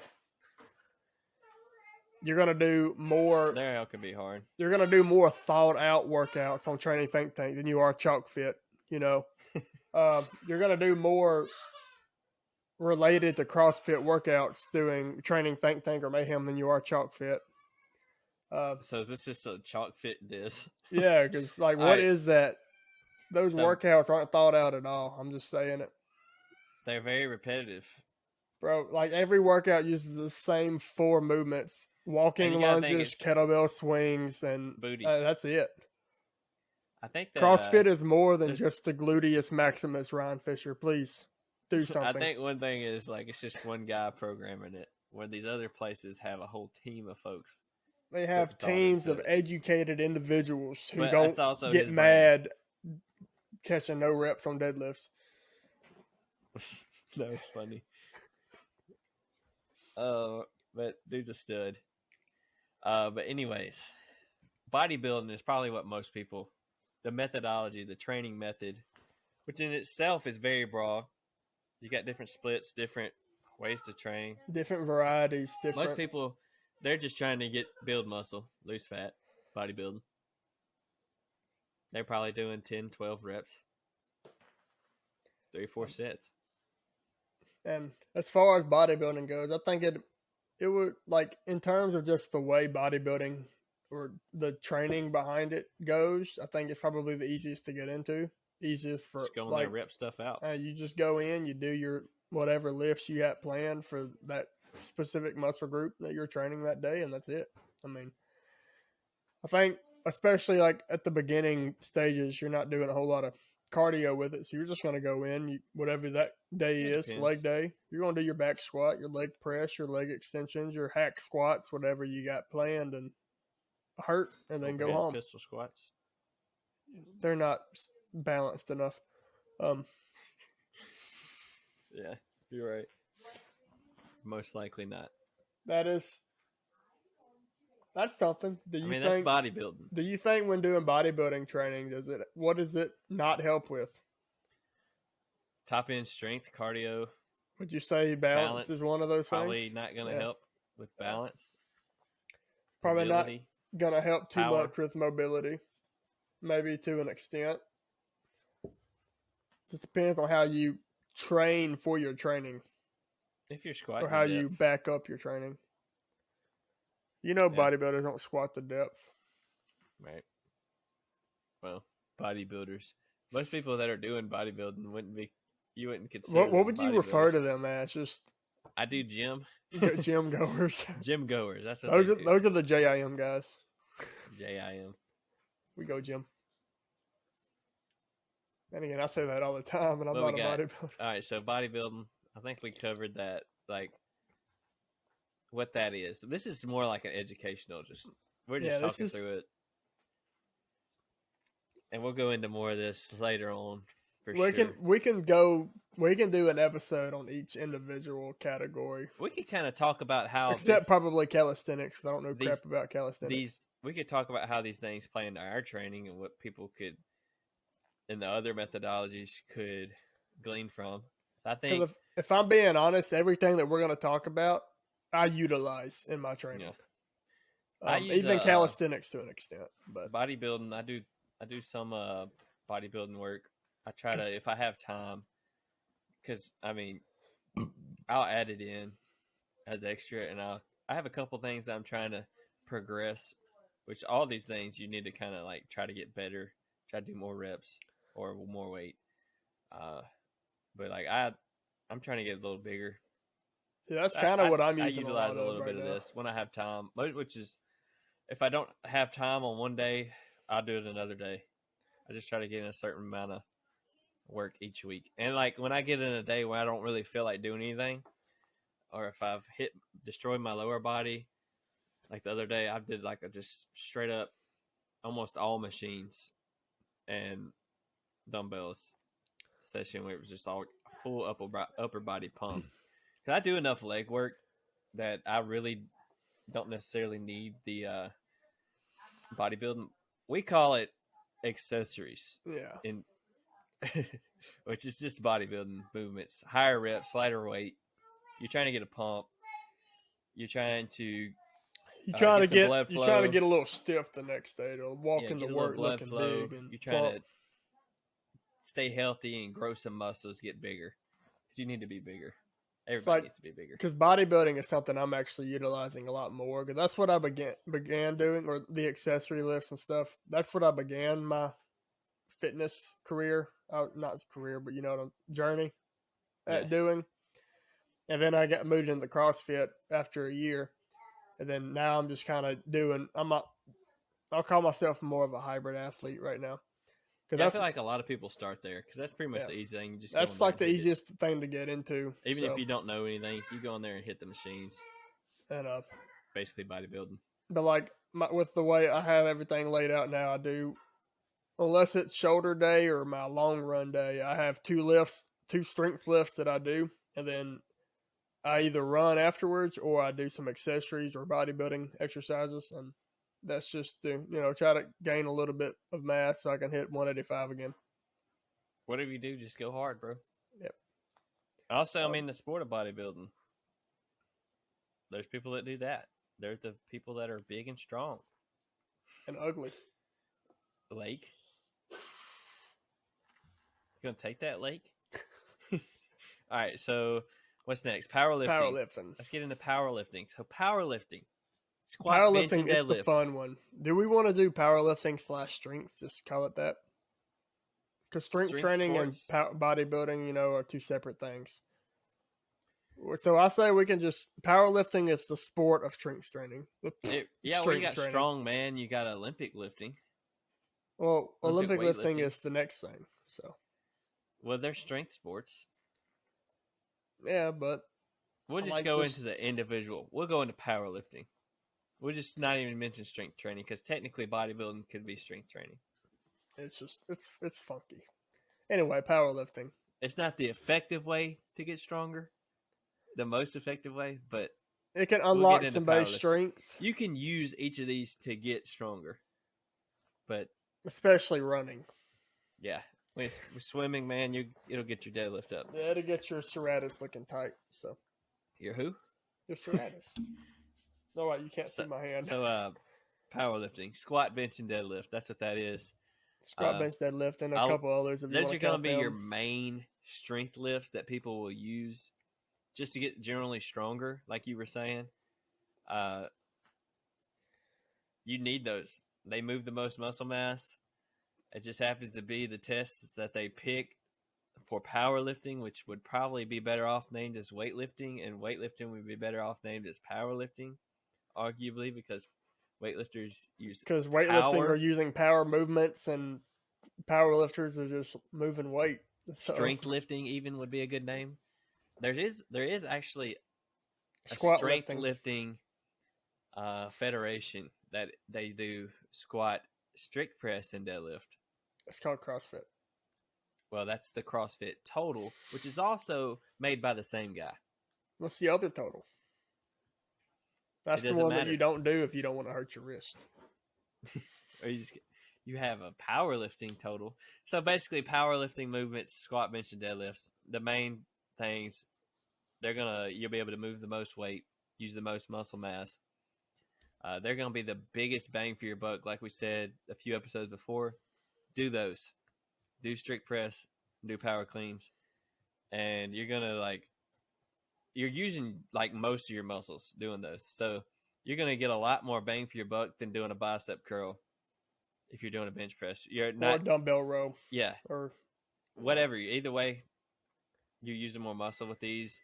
You're going to do more. Their hell can be hard. You're going to do more thought out workouts on Training Think Tank than you are Chalk Fit. You know, you're going to do more related to CrossFit workouts doing Training Think Tank or Mayhem than you are Chalk Fit. So is this just a Chalk Fit diss? Yeah, because like, All what right. is that? Those So- workouts aren't thought out at all. I'm just saying it. They're very repetitive. Bro, like every workout uses the same 4 movements: walking, you gotta think lunges, it's kettlebell swings, and booty. that's it. I think that CrossFit is more than there's- just the gluteus maximus, Ryan Fisher. Please do something. I think one thing is like it's just one guy programming it, where these other places have a whole team of folks. They have thought teams into of it. educated individuals who But don't that's also get his mad catching no reps on deadlifts. That was funny. But dude's a stud. But anyways, bodybuilding is probably what most people, the methodology, the training method, which in itself is very broad. You got different splits, different ways to train. Different varieties, different. Most people, they're just trying to build muscle, lose fat, bodybuilding. They're probably doing 10, 12 reps, 3-4 sets. And as far as bodybuilding goes, I think it would, like, in terms of just the way bodybuilding or the training behind it goes, I think it's probably the easiest to get into. Easiest for Just go in like there, rep stuff out. you just go in, you do your whatever lifts you got planned for that specific muscle group that you're training that day, and that's it. I mean, I think especially like at the beginning stages, you're not doing a whole lot of cardio with it, so you're just going to go in, whatever that day It is, depends. leg day. You're going to do your back squat, your leg press, your leg extensions, your hack squats, whatever you got planned, and hurt, and then go Overhead home. Pistol squats. They're not balanced enough. Yeah, you're right. Most likely not. That's something. Do you That's think? bodybuilding. Do you think when doing bodybuilding training, what does it not help with? Top end strength, cardio, Would you say balance is one of those probably things? not going to Yeah. help with balance. Probably agility. not gonna help too Power. much with mobility. Maybe to an extent. It depends on how you train for your training If you're squatting, or how to you death. back up your training. You know, Yeah. bodybuilders don't squat to depth. Right. Well, bodybuilders. Most people that are doing bodybuilding you wouldn't consider. What would you refer to them as? Just I do gym. gym goers. Gym goers. That's what Those are the JIM guys. JIM. We go gym. And again, I say that all the time, and I'm What not we a got? bodybuilder. All right, so bodybuilding. I think we covered that. Like, what that is. This is more like an educational. We're just talking through it, and we'll go into more of this later on. We can do an episode on each individual category. We could kind of talk about how except probably calisthenics. I don't know crap about calisthenics. We could talk about how these things play into our training and what people could, in the other methodologies, could glean from. I think if I'm being honest, everything that we're going to talk about, I utilize in my training. Yeah. Even calisthenics to an extent, but bodybuilding, I do some bodybuilding work. I try to, if I have time, because I'll add it in as extra, and I have a couple things that I'm trying to progress. Which all these things you need to kind of like try to get better, try to do more reps or more weight. But like I'm trying to get a little bigger. Yeah, that's kind of what I'm using. I utilize a little right bit now. of this when I have time, which is if I don't have time on one day, I'll do it another day. I just try to get in a certain amount of work each week. And like when I get in a day where I don't really feel like doing anything, or if I've destroyed my lower body, like the other day I did like a just straight up almost all machines and dumbbells session where it was just all full upper body pump. Cause I do enough leg work that I really don't necessarily need the bodybuilding. We call it accessories, Yeah. in which is just bodybuilding movements, higher reps, lighter weight. You're trying to get a pump. You're trying to get some blood You trying to flow. get a little stiff the next day to walk Yeah, into get a little work blood looking flow. big and You're trying plump. to stay healthy and grow some muscles, get bigger. Because you need to be bigger. It's Everybody like needs to be bigger. because bodybuilding is something I'm actually utilizing a lot more. Because that's what I began doing, or the accessory lifts and stuff. That's what I began my fitness career, not career, but journey Yeah. at doing. And then I got moved into CrossFit after a year, and then now I'm just kind of doing. I'll call myself more of a hybrid athlete right now. Because Yeah, I feel like a lot of people start there because that's pretty much the easy thing. You just go in that's there like and the hit it. easiest thing to get into. Even so, if you don't know anything, you go in there and hit the machines. and Basically bodybuilding. but like with the way I have everything laid out now, I do, unless it's shoulder day or my long run day, I have two strength lifts that I do, and then I either run afterwards or I do some accessories or bodybuilding exercises, and that's just to try to gain a little bit of mass so I can hit 185 again. Whatever you do, just go hard, bro. Yep. Also, I mean, the sport of bodybuilding. There's people that do that. There's the people that are big and strong. And ugly. Lake. You gonna take that, Lake? All right. So what's next? Powerlifting. Let's get into powerlifting. So powerlifting. Squat, bench, and Powerlifting is the deadlift. fun one. Do we want to do powerlifting / strength? Just call it that. Because strength training sports and bodybuilding, are two separate things. So I say we can just powerlifting is the sport of strength training. You got strong man. You got Olympic lifting. Well, Olympic lifting is the next thing. So, well, they're strength sports. Yeah, but we'll just go into the individual. We'll go into powerlifting. We'll just not even mention strength training because technically bodybuilding could be strength training. It's just it's funky. Anyway, powerlifting. It's not the effective way to get stronger, the most effective way, but it can unlock some base strength. You can use each of these to get stronger, but especially running. Yeah, with swimming, man, it'll get your deadlift up. Yeah, it'll get your serratus looking tight. So your who? Your serratus. No, you can't see my hand. So, powerlifting, squat, bench, and deadlift. That's what that is. Squat, bench, deadlift, and a couple others. Those are going to be your main strength lifts that people will use just to get generally stronger, like you were saying. You need those. They move the most muscle mass. It just happens to be the tests that they pick for powerlifting, which would probably be better off named as weightlifting, and weightlifting would be better off named as powerlifting, arguably, because weightlifters use are using power movements and powerlifters are just moving weight. So. Strength lifting even would be a good name. There is actually a squat strength lifting federation that they do squat, strict press, and deadlift. It's called CrossFit. Well, that's the CrossFit Total, which is also made by the same guy. What's the other Total? That's the one that you don't do if you don't want to hurt your wrist. Or you have a powerlifting Total. So basically, powerlifting movements, squat, bench, and deadlifts. The main things, you'll be able to move the most weight, use the most muscle mass. They're going to be the biggest bang for your buck, like we said a few episodes before. Do those. Do strict press, do power cleans, and you're using like most of your muscles doing those. So you're gonna get a lot more bang for your buck than doing a bicep curl if you're doing a bench press. You're not or a dumbbell row. Yeah, or whatever. Either way, you're using more muscle with these.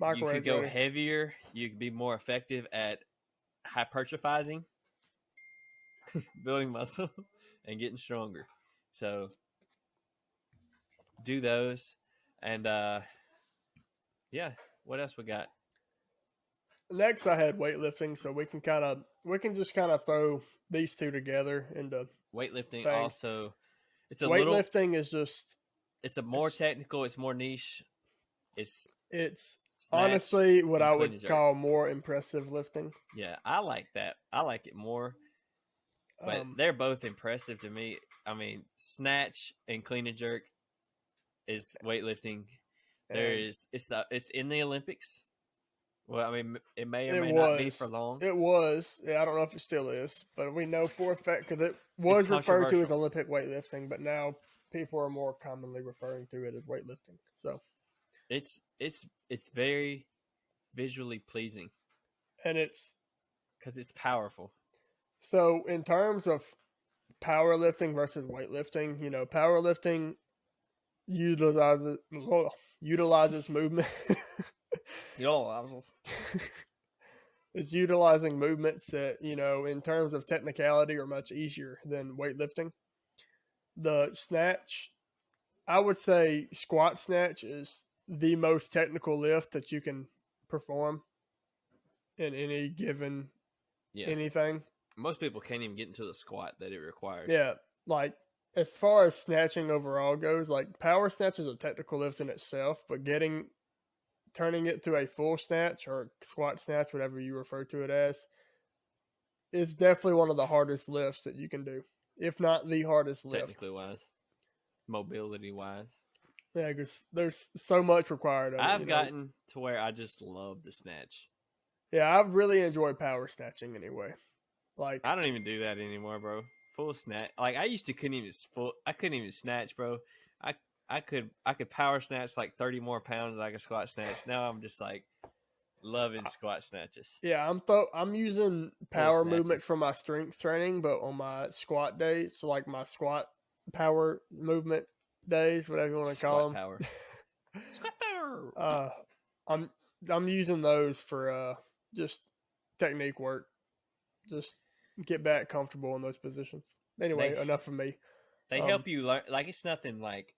You could go heavier. You could be more effective at hypertrophizing, building muscle, and getting stronger. So do those, and yeah. What else we got? Next, I had weightlifting, so we can just throw these two together into weightlifting. Things. Also, weightlifting is just it's more technical. It's more niche. It's It's Snatch honestly what and I clean and would jerk. call more impressive lifting. Yeah, I like that. I like it more. But Um, they're both impressive to me. I mean, snatch and clean and jerk is weightlifting. There and is it's in the Olympics. Well, I mean, it may or it may not be for was. long. It was. Yeah, I don't know if it still is, but we know for a fact because it It's was referred to as controversial. Olympic weightlifting, but now people are more commonly referring to it as weightlifting. So, It's very visually pleasing and it's because it's powerful. so in terms of powerlifting versus weightlifting, powerlifting utilizes utilizes movement. I was It's utilizing movements that, in terms of technicality are much easier than weightlifting. The snatch, I would say squat snatch is the most technical lift that you can perform in any given yeah. anything. Most people can't even get into the squat that it requires. Yeah, like as far as snatching overall goes, like power snatch is a technical lift in itself, but turning it to a full snatch or squat snatch, whatever you refer to it as, is definitely one of the hardest lifts that you can do, if not the hardest lift. Technically wise, mobility wise. Yeah, because there's so much required of it. I've gotten to where I just love the snatch. Yeah, I've really enjoyed power snatching anyway. Like I don't even do that anymore, bro. Full snatch. Like I used to I couldn't even snatch, bro. I I could power snatch like 30 more pounds than I could squat snatch. Now I'm just like loving squat snatches. yeah, I'm using Full power movements snatches. for my strength training, but on my squat days, so like my squat power movement days, whatever you want to call Squat them, power. Squat power. uh, I'm I'm using those for just technique work, just get back comfortable in those positions. Anyway, They enough of me. they help you learn. Like it's nothing like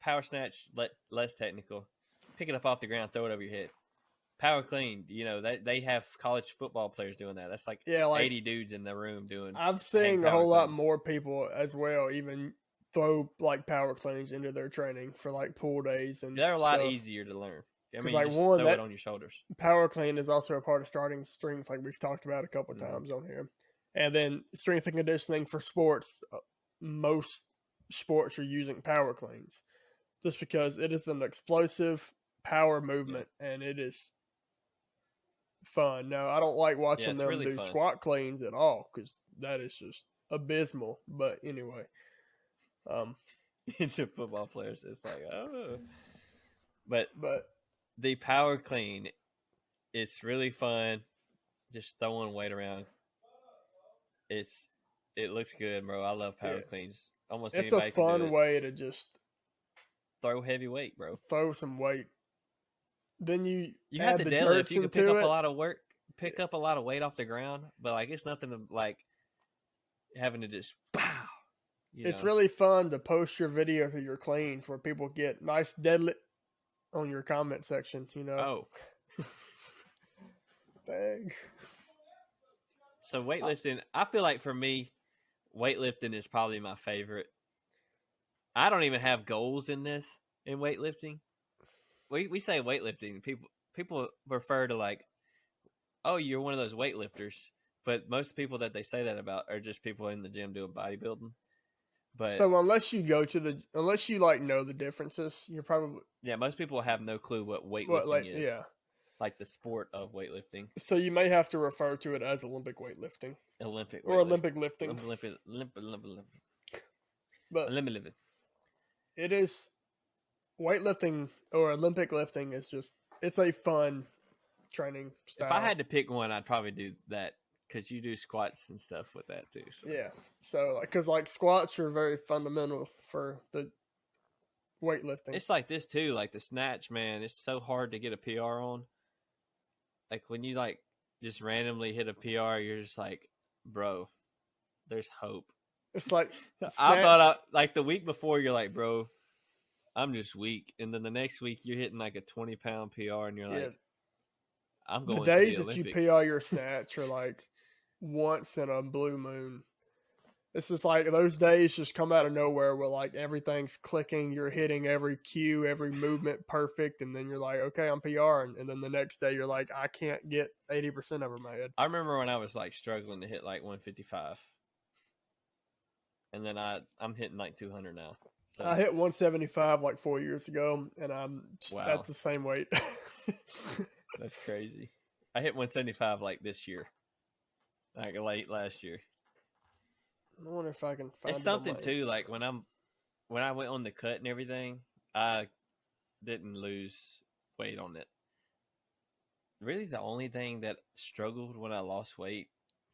power snatch less technical. Pick it up off the ground, throw it over your head. Power clean, they have college football players doing that. That's like Yeah, like 80 dudes in the room doing I've hang seen a power whole lot cleans. more people as well, even throw like power cleans into their training for like pool days and They're a lot stuff. easier to learn. I Because mean, you like just one throw it that on your shoulders. power clean is also a part of starting strength, like we've talked about a couple Mm-hmm. times on here. And then strength and conditioning for sports, most sports are using power cleans just because it is an explosive power Yeah, movement and it is fun. Now, I don't like yeah, watching it's them really do fun. squat cleans at all because that is just abysmal. But anyway, um, Into football players, it's like oh, but but the power clean, it's really fun. Just throwing weight around. It's it looks good, bro. I love yeah, power cleans. Almost it's a anybody can do fun it. way to just Throw heavy weight, bro. throw some weight. Then you You have add the the deadlift. jerks You can pick into up a it. lot of work, pick up a lot of weight off the ground, but like it's nothing to like having to just pow. It's really fun to post your videos of your cleans where people get nice deadlift on your comment section. Oh, Dang. so weightlifting. I feel like for me, weightlifting is probably my favorite. I don't even have goals in weightlifting. We say weightlifting. People refer to like, oh, you're one of those weightlifters. But most people that they say that about are just people in the gym doing bodybuilding. But So unless you like know the differences, you're probably yeah, most people have no clue what what weightlifting like is, yeah. like the sport of weightlifting, So you may have to refer to it as Olympic weightlifting Olympic or weightlifting, Olympic lifting, Olympic, but Olympic. it is weightlifting or Olympic lifting is just it's a fun training If I style. had to pick one, I'd probably do that because you do squats and stuff with that too. So. Yeah. So because like squats are very fundamental for the weightlifting. It's like this too, like the snatch, man. It's so hard to get a PR on. Like when you like just randomly hit a PR, you're just like, bro, there's hope. It's like I snatch. thought like the week before, you're like, bro, I'm just weak, and then the next week you're hitting like a 20-pound PR, and you're Yeah. like, I'm The going to the days that you Olympics. PR your snatch are like once in a blue moon. It's just like those days just come out of nowhere where like everything's clicking, you're hitting every cue, every movement perfect, and then you're like, okay, I'm PR, and then the next day you're like, I can't get 80% of her made. I remember when I was like struggling to hit like 155, and then I'm hitting like 200 now. So I hit 175 like 4 years ago, and I'm wow, at the same weight. that's crazy. I hit 175 like this year, like late last year. I wonder if I can find It's it on something my too. Like Instagram. when I went on the cut and everything, I didn't lose weight on it. Really, the only thing that struggled when I lost weight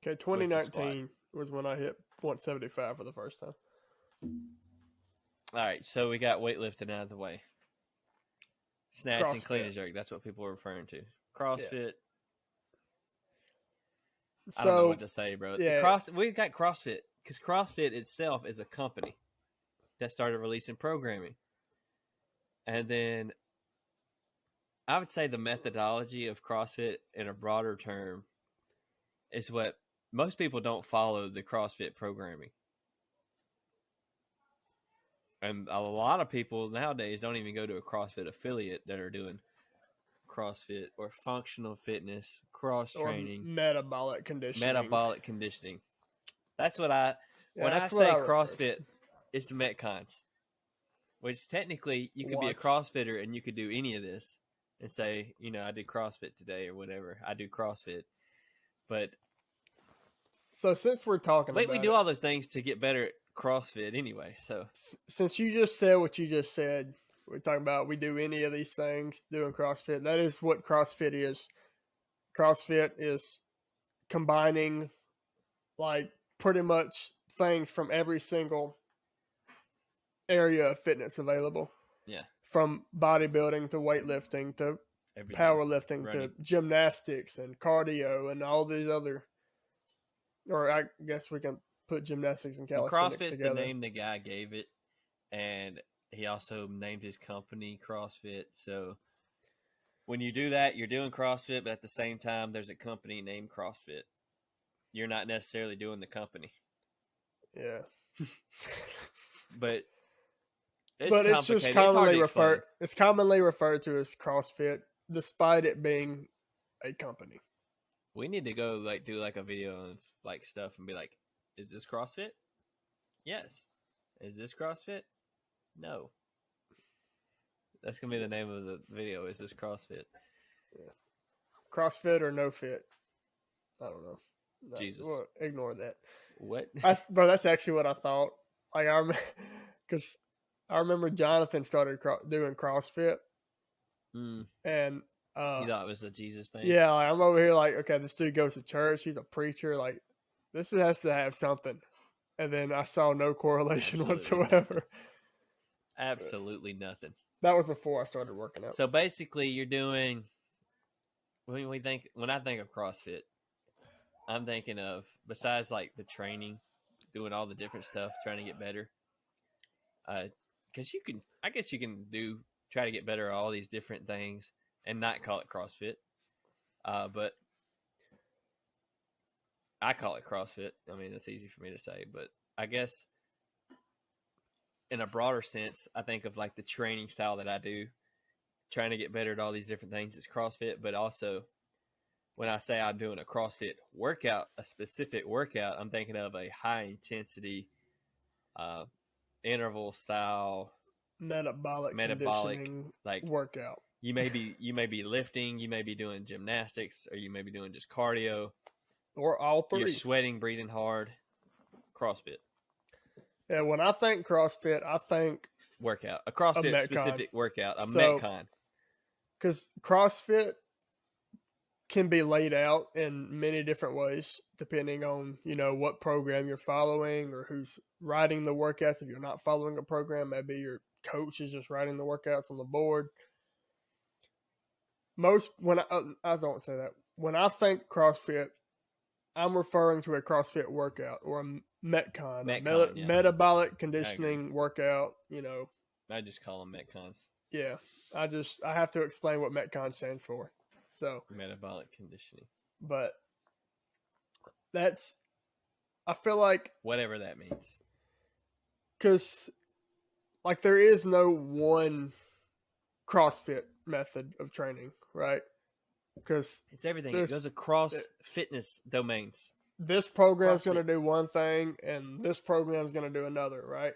Okay, was the squat. 2019 was when I hit 175 for the first time. All right, so we got weightlifting out of the way. Snatch and clean CrossFit. and jerk. That's what people are referring to. CrossFit. I don't know what to say, bro. Yeah. We got CrossFit because CrossFit itself is a company that started releasing programming, and then I would say the methodology of CrossFit in a broader term is what most people don't follow the CrossFit programming. And a lot of people nowadays don't even go to a CrossFit affiliate that are doing CrossFit or functional fitness, cross training, metabolic conditioning. That's what when I that's what say I refer to. CrossFit, it's Metcons, which technically you could be a What? CrossFitter and you could do any of this and say, I did CrossFit today or whatever. I do CrossFit. But So since we're talking about we do all those things to get better at CrossFit anyway. So since you just said what you just said, we're talking about we do any of these things doing CrossFit. That is what CrossFit is. CrossFit is combining like pretty much things from every single area of fitness available. yeah, From bodybuilding to weightlifting to everything. powerlifting Running. to gymnastics and cardio and all these other, or I guess we can put gymnastics and calisthenics CrossFit's together. the name the guy gave it, and he also named his company CrossFit. So when you do that, you're doing CrossFit, but at the same time, there's a company named CrossFit. You're not necessarily doing the company. Yeah. But it's just commonly referred. It's commonly referred to as CrossFit, despite it being a company. We need to go do a video of stuff and be like, "Is this CrossFit? Yes. Is this CrossFit? No." That's gonna be the name of the video. Is this CrossFit? Yeah. CrossFit or no fit? I don't know. No, Jesus. Well, ignore that. What? Bro, that's actually what I thought. Like because I remember Jonathan started doing CrossFit, and you thought it was a Jesus thing. Yeah, like, I'm over here like, okay, this dude goes to church. He's a preacher. Like, this has to have something. And then I saw no correlation whatsoever. Absolutely nothing. That was before I started working out. So basically, you're doing. When I think of CrossFit, I'm thinking of, besides the training, doing all the different stuff, trying to get better. Because I guess you can try to get better at all these different things and not call it CrossFit. But I call it CrossFit. I mean, that's easy for me to say, but I guess in a broader sense, I think of the training style that I do, trying to get better at all these different things. It's CrossFit, but also when I say I'm doing a CrossFit workout, a specific workout, I'm thinking of a high intensity, interval style, metabolic conditioning workout. You may be lifting, you may be doing gymnastics, or you may be doing just cardio, or all three. You're sweating, breathing hard. CrossFit. Yeah, when I think CrossFit, I think workout, a CrossFit specific workout, a Metcon. Because CrossFit can be laid out in many different ways, depending on, what program you're following or who's writing the workouts. If you're not following a program, maybe your coach is just writing the workouts on the board. I don't say that. When I think CrossFit, I'm referring to a CrossFit workout or a Metcon, metabolic conditioning workout, I just call them Metcons. Yeah. I have to explain what Metcon stands for. So metabolic conditioning. But I feel like whatever that means. because like there is no one CrossFit method of training, right? Because It's everything. It goes across fitness domains. This program's CrossFit. going to do one thing, and this program's going to do another, right?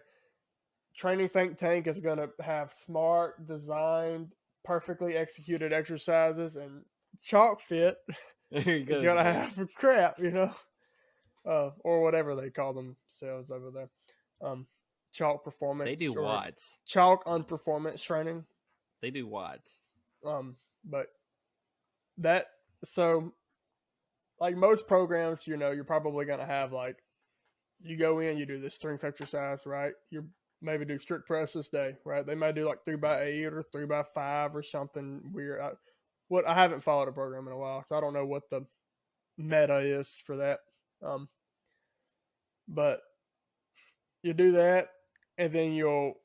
Training Think Tank is going to have smart, designed, perfectly executed exercises, and Chalk Fit There he is goes going to again. have crap, or whatever they call themselves over there. Chalk Performance. They do or WODs. Chalk on Performance Training. They do WODs. But that, so like most programs, you're probably going to have like, you go in, you do this strength exercise, right? You maybe do strict press this day, right? They may do like 3x8 or 3x5 or something weird. I haven't followed a program in a while, so I don't know what the meta is for that. But you do that, and then you'll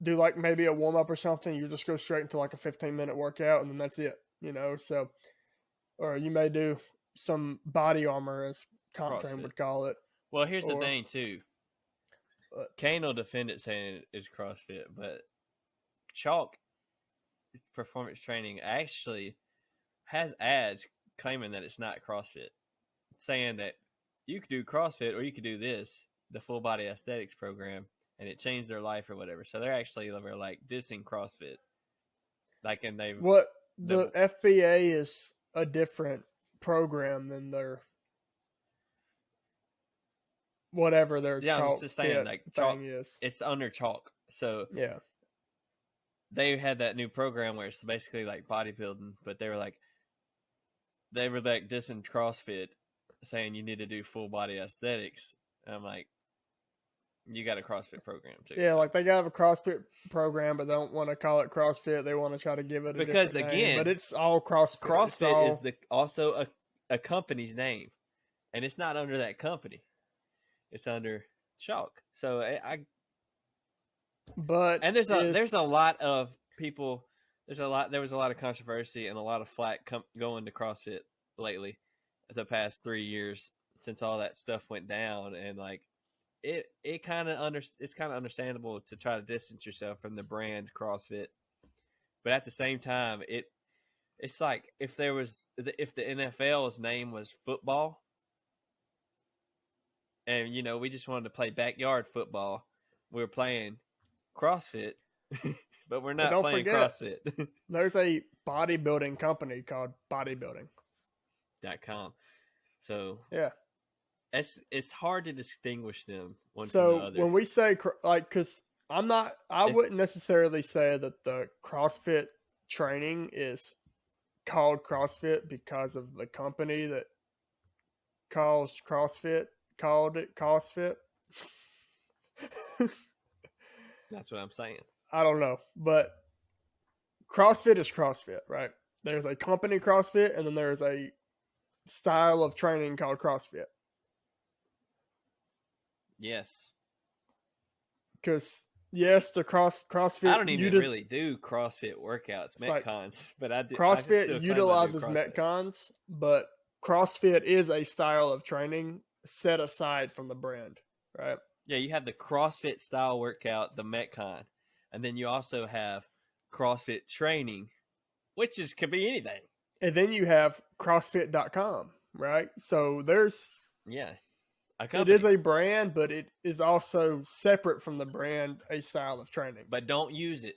do like maybe a warm up or something. You just go straight into like a 15-minute workout, and then that's it. So, or you may do some body armor, as Comp Train would call it. Well, here's the thing too. Kane will defend it saying it's CrossFit, but Chalk Performance Training actually has ads claiming that it's not CrossFit, saying that you could do CrossFit or you could do this, the full body aesthetics program, and it changed their life or whatever. So they're like dissing CrossFit. Like, and they the FBA is a different program than their whatever their Chalk I was just saying, like Chalk is. It's under Chalk. So yeah, they had that new program where it's basically like bodybuilding, but they were like dissing CrossFit, saying you need to do full body aesthetics. And I'm like, you got a CrossFit program too. Yeah, like they have a CrossFit program, but they don't want to call it CrossFit. They want to try to give it a different name. But it's all CrossFit. CrossFit is also a company's name, and it's not under that company. It's under Chalk. So there's a lot of people. There was a lot of controversy and a lot of flack going to CrossFit lately, the past 3 years since all that stuff went down, and like it's kind of understandable to try to distance yourself from the brand CrossFit, but at the same time, it's like if the NFL's name was football, and we just wanted to play backyard football, we were playing CrossFit. But we're not playing CrossFit. There's a bodybuilding company called bodybuilding.com. So yeah, it's hard to distinguish them one from the other. So when we say because I wouldn't necessarily say that the CrossFit training is called CrossFit because of the company that called it CrossFit. That's what I'm saying. I don't know, but CrossFit is CrossFit, right? There's a company CrossFit, and then there's a style of training called CrossFit. Yes. Because, yes, the CrossFit... I don't even really do CrossFit workouts, Metcons, but I do. CrossFit utilizes Metcons, but CrossFit is a style of training set aside from the brand, right? Yeah, you have the CrossFit style workout, the Metcon. And then you also have CrossFit training, which could be anything. And then you have CrossFit.com, right? So there's... Yeah. It is a brand, but it is also separate from the brand, a style of training. But don't use it.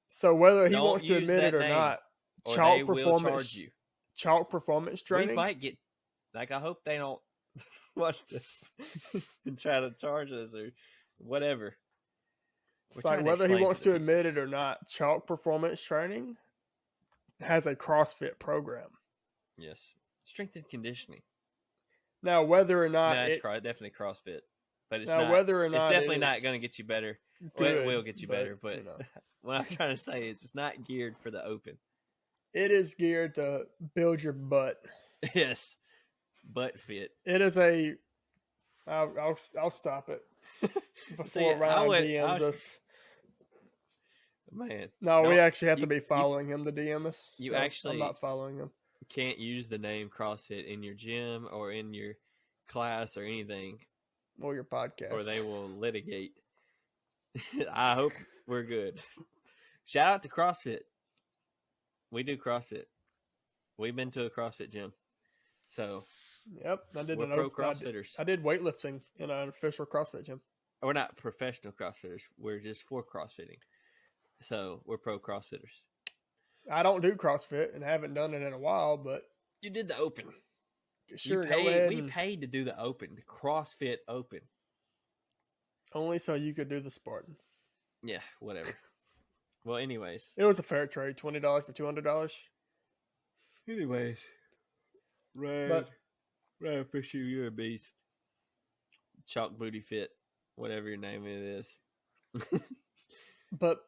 So whether he wants to admit it or not, Chalk Performance will charge you. Chalk Performance Training. We might get... Like, I hope they don't watch this and try to charge us or whatever. It's like whether he wants to admit it or not, Chalk Performance Training has a CrossFit program. Yes. Strength and conditioning. Now, whether or not it's definitely CrossFit, but it's definitely not going to get you better. It will get you better, but what I'm trying to say is it's not geared for the open. It is geared to build your butt. Yes, butt fit. It is a. I'll stop it before Ryan DMs us. Man, no, we actually have to be following him to DM us. I'm not following him. Can't use the name CrossFit in your gym or in your class or anything, Or your podcast. or they will litigate. I hope we're good. Shout out to CrossFit. We do CrossFit. We've been to a CrossFit gym. So Yep, I did. we're pro CrossFitters. I did weightlifting in an official CrossFit gym. We're not professional CrossFitters. We're just for CrossFitting. So we're pro CrossFitters. I don't do CrossFit and haven't done it in a while, but you did the Open. Sure, we paid to do the Open, the CrossFit Open. Only so you could do the Spartan. Yeah, whatever. Well, anyways, it was a fair trade. $20 for $200. Anyways, Rad Fisher, you're a beast. Chalk Booty Fit, whatever your name is. But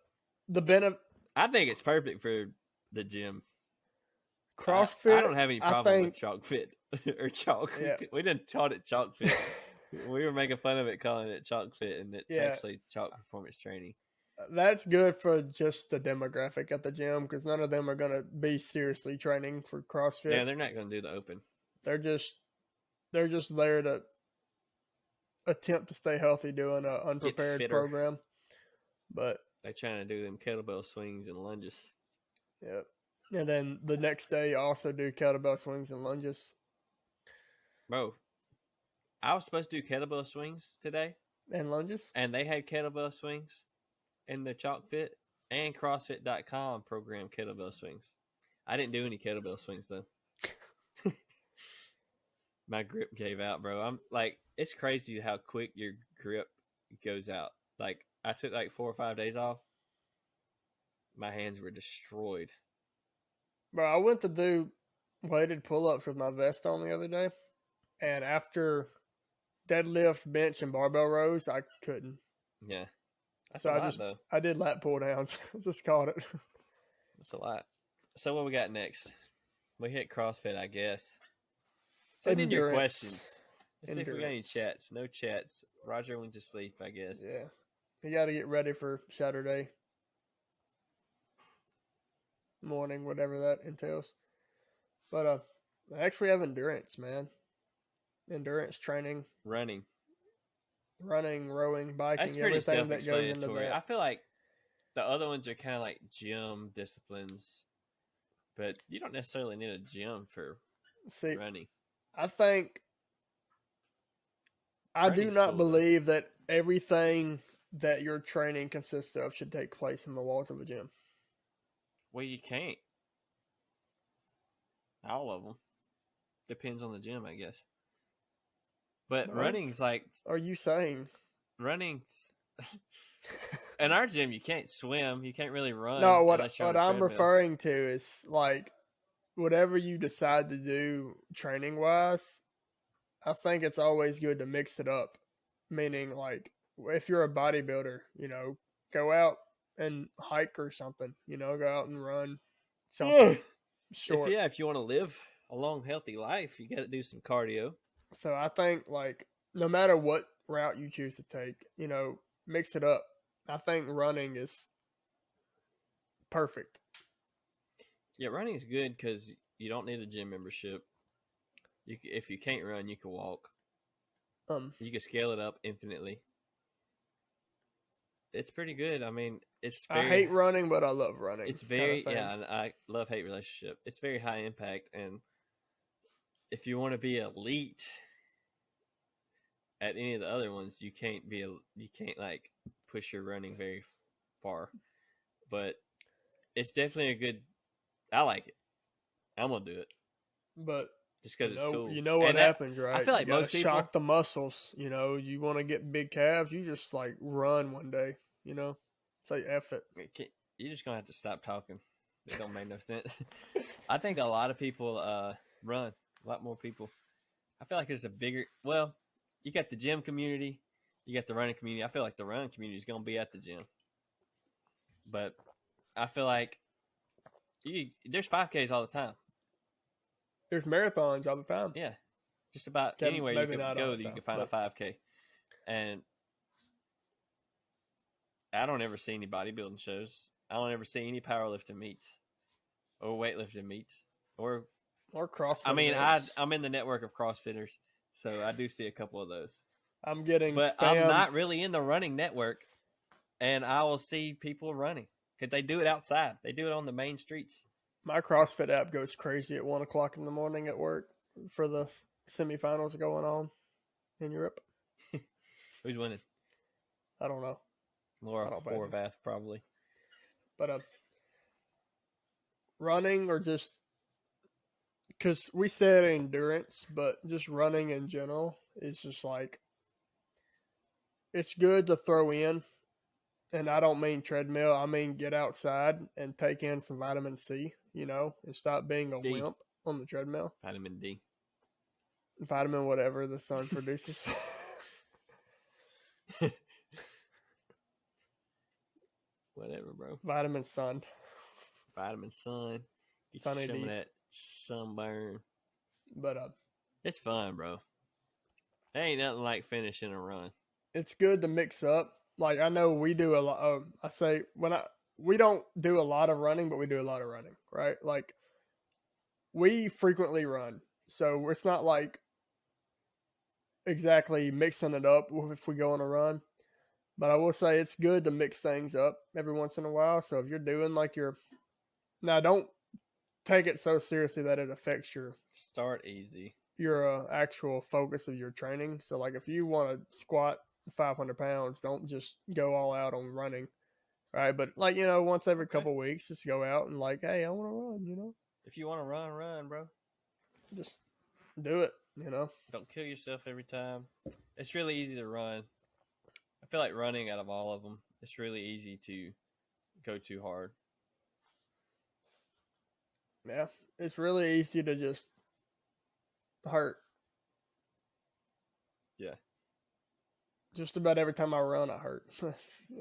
the benefit, I think it's perfect for the gym. CrossFit. I don't have any problem with Chalk Fit or Chalk. Yeah. We didn't taught it Chalk Fit. We were making fun of it, calling it Chalk Fit, and it's actually Chalk Performance Training. That's good for just the demographic at the gym because none of them are going to be seriously training for CrossFit. Yeah, they're not going to do the Open. They're just there to attempt to stay healthy doing an unprepared program. But they're trying to do them kettlebell swings and lunges. Yeah. And then the next day also do kettlebell swings and lunges. Bro, I was supposed to do kettlebell swings today. And lunges? And they had kettlebell swings in the Chalk Fit and CrossFit.com program kettlebell swings. I didn't do any kettlebell swings though. My grip gave out, bro. I'm like, it's crazy how quick your grip goes out. Like, I took like 4 or 5 days off. My hands were destroyed. Bro, I went to do weighted pull-ups with my vest on the other day. And after deadlifts, bench, and barbell rows, I couldn't. Yeah. That's so a lot, though. I did lat pull downs. Just called it. That's a lot. So what we got next? We hit CrossFit, I guess. Send in your questions. Let's see if we got any chats. No chats. Roger went to sleep, I guess. Yeah. You got to get ready for Saturday morning, whatever that entails. But next we have endurance, man. Endurance training. Running, rowing, biking, that's pretty everything that goes into that. I feel like the other ones are kind of like gym disciplines, but you don't necessarily need a gym for running. I think I do not believe that everything that your training consists of should take place in the walls of a gym. Well, you can't. All of them. Depends on the gym, I guess. But running's like... Are you saying? Running's... In our gym, you can't swim. You can't really run. No, what I'm referring to is like whatever you decide to do training-wise, I think it's always good to mix it up. Meaning, like, if you're a bodybuilder, go out and hike or something. Go out and run something short. If you want to live a long, healthy life, you got to do some cardio. So I think, like, no matter what route you choose to take, mix it up. I think running is perfect. Yeah, running is good because you don't need a gym membership. If you can't run, you can walk. You can scale it up infinitely. It's pretty good. I mean, I hate running, but I love running. It's very, and I love-hate relationship. It's very high impact, and if you want to be elite at any of the other ones, you can't like push your running very far. But it's definitely I like it. I'm gonna do it. But just because it's cool. You know what happens, right? I feel like most people shock the muscles. You want to get big calves, you just like run one day. Say F it. You're just gonna have to stop talking. It don't make no sense. I think a lot of people run. A lot more people. I feel like there's a bigger. Well, you got the gym community, you got the running community. I feel like the running community is gonna be at the gym, but I feel like there's 5Ks all the time. There's marathons all the time. Yeah, just about anywhere you can go that you can find a 5K. And I don't ever see any bodybuilding shows. I don't ever see any powerlifting meets or weightlifting meets or CrossFit. I mean, I'm in the network of CrossFitters, So I do see a couple of those. I'm getting But spam. I'm not really in the running network, and I will see people running because they do it outside. They do it on the main streets. My CrossFit app goes crazy at 1:00 in the morning at work for the semifinals going on in Europe. Who's winning? I don't know. Laura I don't pay attention. Horvath, probably. But running or just because we said endurance, but just running in general is just like it's good to throw in. And I don't mean treadmill. I mean get outside and take in some vitamin C, and stop being a D. wimp on the treadmill. Vitamin D. Vitamin whatever the sun produces. Whatever, bro. Vitamin sun. Vitamin sun. Get Sunny some D. of that sunburn. But It's fun, bro. There ain't nothing like finishing a run. it's good to mix up. Like I know we do a lot. We don't do a lot of running, but we do a lot of running, right? Like we frequently run, so it's not like exactly mixing it up if we go on a run. But I will say it's good to mix things up every once in a while. So if you're doing now don't take it so seriously that it affects Start easy. your actual focus of your training. So like if you want to squat 500 pounds, don't just go all out on running, right? But once every couple weeks, just go out and hey, I want to run, If you want to run, bro. Just do it, Don't kill yourself every time. It's really easy to run. I feel like running out of all of them, it's really easy to go too hard. Yeah, it's really easy to just hurt. Yeah. Just about every time I run, I hurt.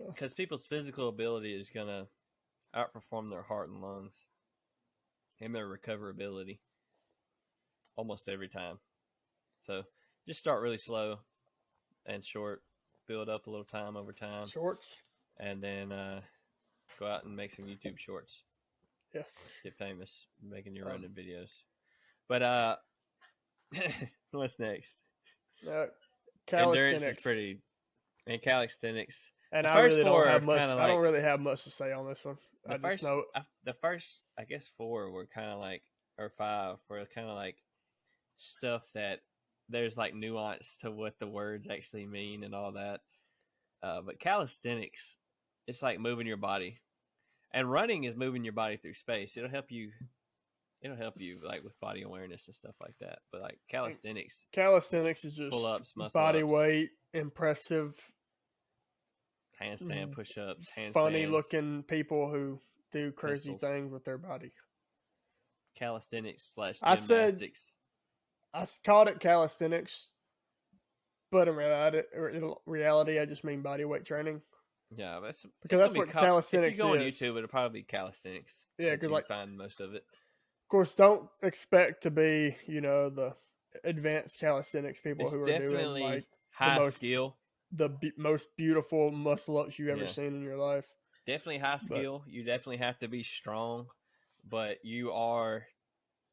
Because people's physical ability is going to outperform their heart and lungs and their recoverability almost every time. So just start really slow and short, build up a little time over time. Shorts. And then go out and make some YouTube shorts. Yeah. Get famous making your running videos. But what's next? Calisthenics. Endurance is pretty. And calisthenics. And I really don't have much. I don't really have much to say on this one. I just know the first, I guess, 4 were kind of like, or 5 were kind of like stuff that there's like nuance to what the words actually mean and all that. But calisthenics, it's like moving your body, and running is moving your body through space. It'll help you like with body awareness and stuff like that. But like calisthenics is just pull-ups, muscle body ups, weight, impressive handstand push-ups, handstands, funny looking people who do crazy pistols. things with their body. Calisthenics / gymnastics. I called it calisthenics, but in reality, I just mean body weight training. Yeah, because that's what calisthenics is. If you go on YouTube, it'll probably be calisthenics. Yeah, because you find most of it. Of course, don't expect to be the advanced calisthenics people who are doing like high skill, the most beautiful muscle ups you've ever seen in your life. Definitely high skill. You definitely have to be strong, but you are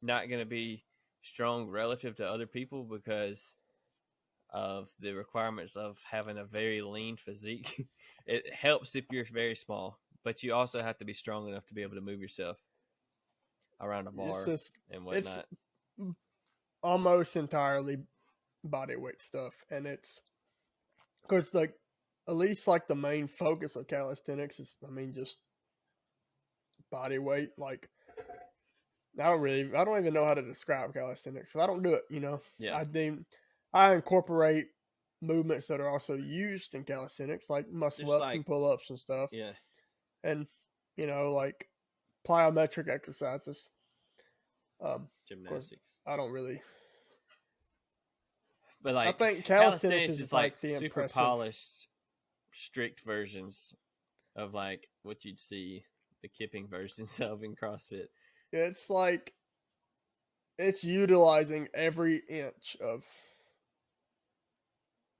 not going to be strong relative to other people because of the requirements of having a very lean physique. It helps if you're very small, but you also have to be strong enough to be able to move yourself around a bar and whatnot. It's almost entirely body weight stuff, and it's because like at least like the main focus of calisthenics is just body weight. Like I don't even know how to describe calisthenics because I don't do it. Yeah. I incorporate movements that are also used in calisthenics, like muscle ups and pull ups and stuff. Yeah. And like plyometric exercises. Gymnastics. I don't really. But like, I think calisthenics is like the super impressive, polished, strict versions of like what you'd see the kipping versions of in CrossFit. It's like it's utilizing every inch of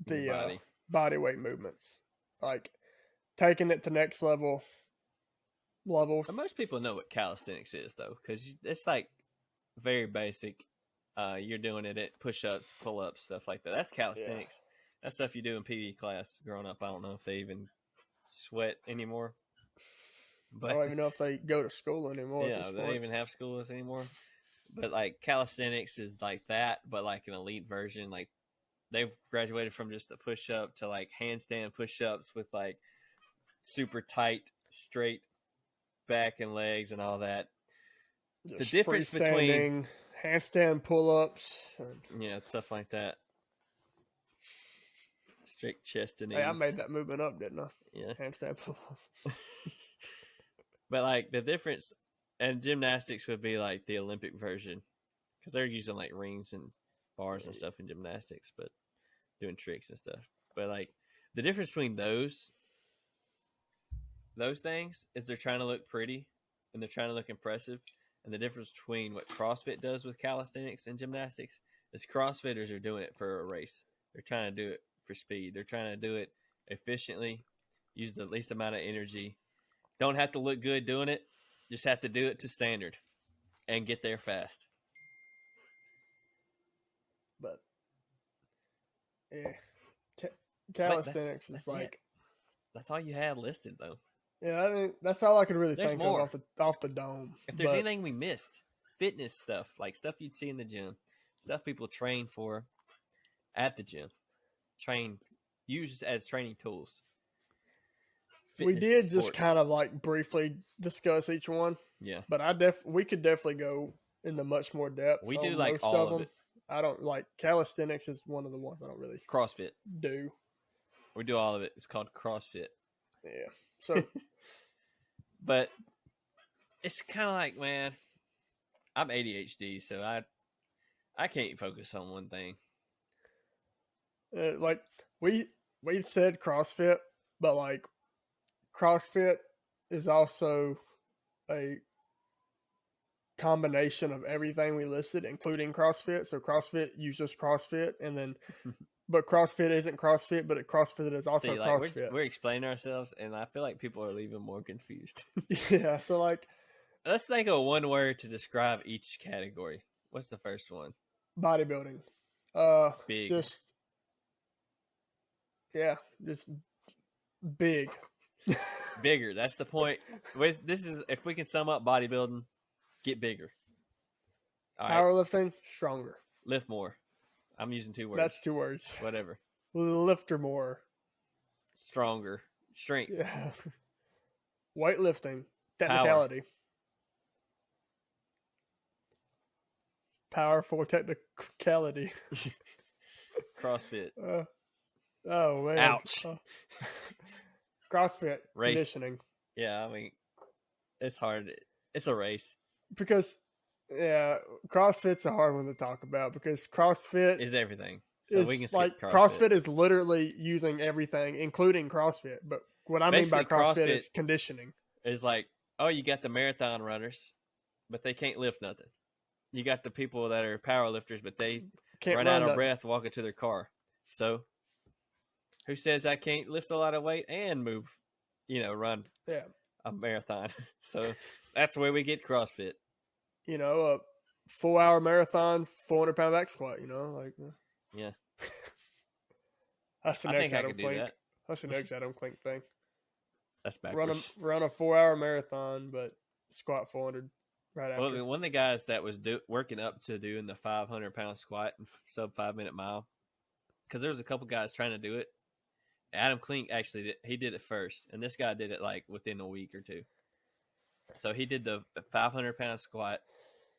the body weight movements, like taking it to next levels. But most people know what calisthenics is though, because it's like very basic you're doing it at push-ups, pull-ups, stuff like that. That's calisthenics. That's stuff you do in PE class growing up. I don't know if they even sweat anymore. But I don't even know if they go to school anymore at yeah, this they point. don't even have schools anymore. But like calisthenics is like that, but like an elite version. Like they've graduated from just the push-up to like handstand push-ups with like super tight, straight back and legs and all that. Just The difference between handstand pull-ups. stuff like that. Straight chest and knees. Hey, I made that movement up, didn't I? Yeah. Handstand pull-ups. But like the difference, and gymnastics would be like the Olympic version, because they're using like rings and bars and stuff in gymnastics, but doing tricks and stuff. But like the difference between those things is they're trying to look pretty and they're trying to look impressive. And the difference between what CrossFit does with calisthenics and gymnastics is CrossFitters are doing it for a race. They're trying to do it for speed. They're trying to do it efficiently, use the least amount of energy. Don't have to look good doing it. Just have to do it to standard and get there fast. But yeah, calisthenics is like that's all you had listed though. Yeah, I mean that's all I could really There's think more. of off the dome. If there's anything we missed, fitness stuff, like stuff you'd see in the gym, stuff people train for at the gym, use as training tools. We did just kind of like briefly discuss each one. Yeah, but we could definitely go into much more depth. We do like all of it. I don't like calisthenics is one of the ones I don't really CrossFit do. We do all of it. It's called CrossFit. Yeah. So, but it's kind of like, man, I'm ADHD, so I can't focus on one thing. Like we said CrossFit, but like CrossFit is also a combination of everything we listed, including CrossFit. So CrossFit uses CrossFit, and then but CrossFit isn't CrossFit, but CrossFit is also CrossFit. We're explaining ourselves, and I feel like people are leaving more confused. Yeah, so like, let's think of one word to describe each category. What's the first one? Bodybuilding. Big. Just big. Bigger. That's the point. If we can sum up bodybuilding, get bigger. All powerlifting, stronger. Lift more. I'm using 2 words. That's 2 words. Whatever. Lifter more. Stronger. Strength. Yeah. Weightlifting. Technicality. Power for technicality. CrossFit. Oh, man. Ouch. CrossFit. Race. Conditioning. Yeah, I mean, it's hard. It's a race. Because, yeah, CrossFit's a hard one to talk about because CrossFit is everything. So we can skip like CrossFit is literally using everything, including CrossFit. But what I mean by CrossFit is conditioning. It's like, oh, you got the marathon runners, but they can't lift nothing. You got the people that are power lifters, but they can't run out of breath walking to their car. So who says I can't lift a lot of weight and move, run a marathon? So that's where we get CrossFit. A 4-hour marathon, 400-pound back squat, Yeah. That's the next Adam Klink. That's the next Adam Klink thing. That's backwards. Run a 4-hour marathon, but squat 400 right after. Well, one of the guys that was working up to doing the 500-pound squat and sub 5-minute mile, because there was a couple guys trying to do it. Adam Klink actually he did it first, and this guy did it like within a week or two. So he did the 500-pound squat.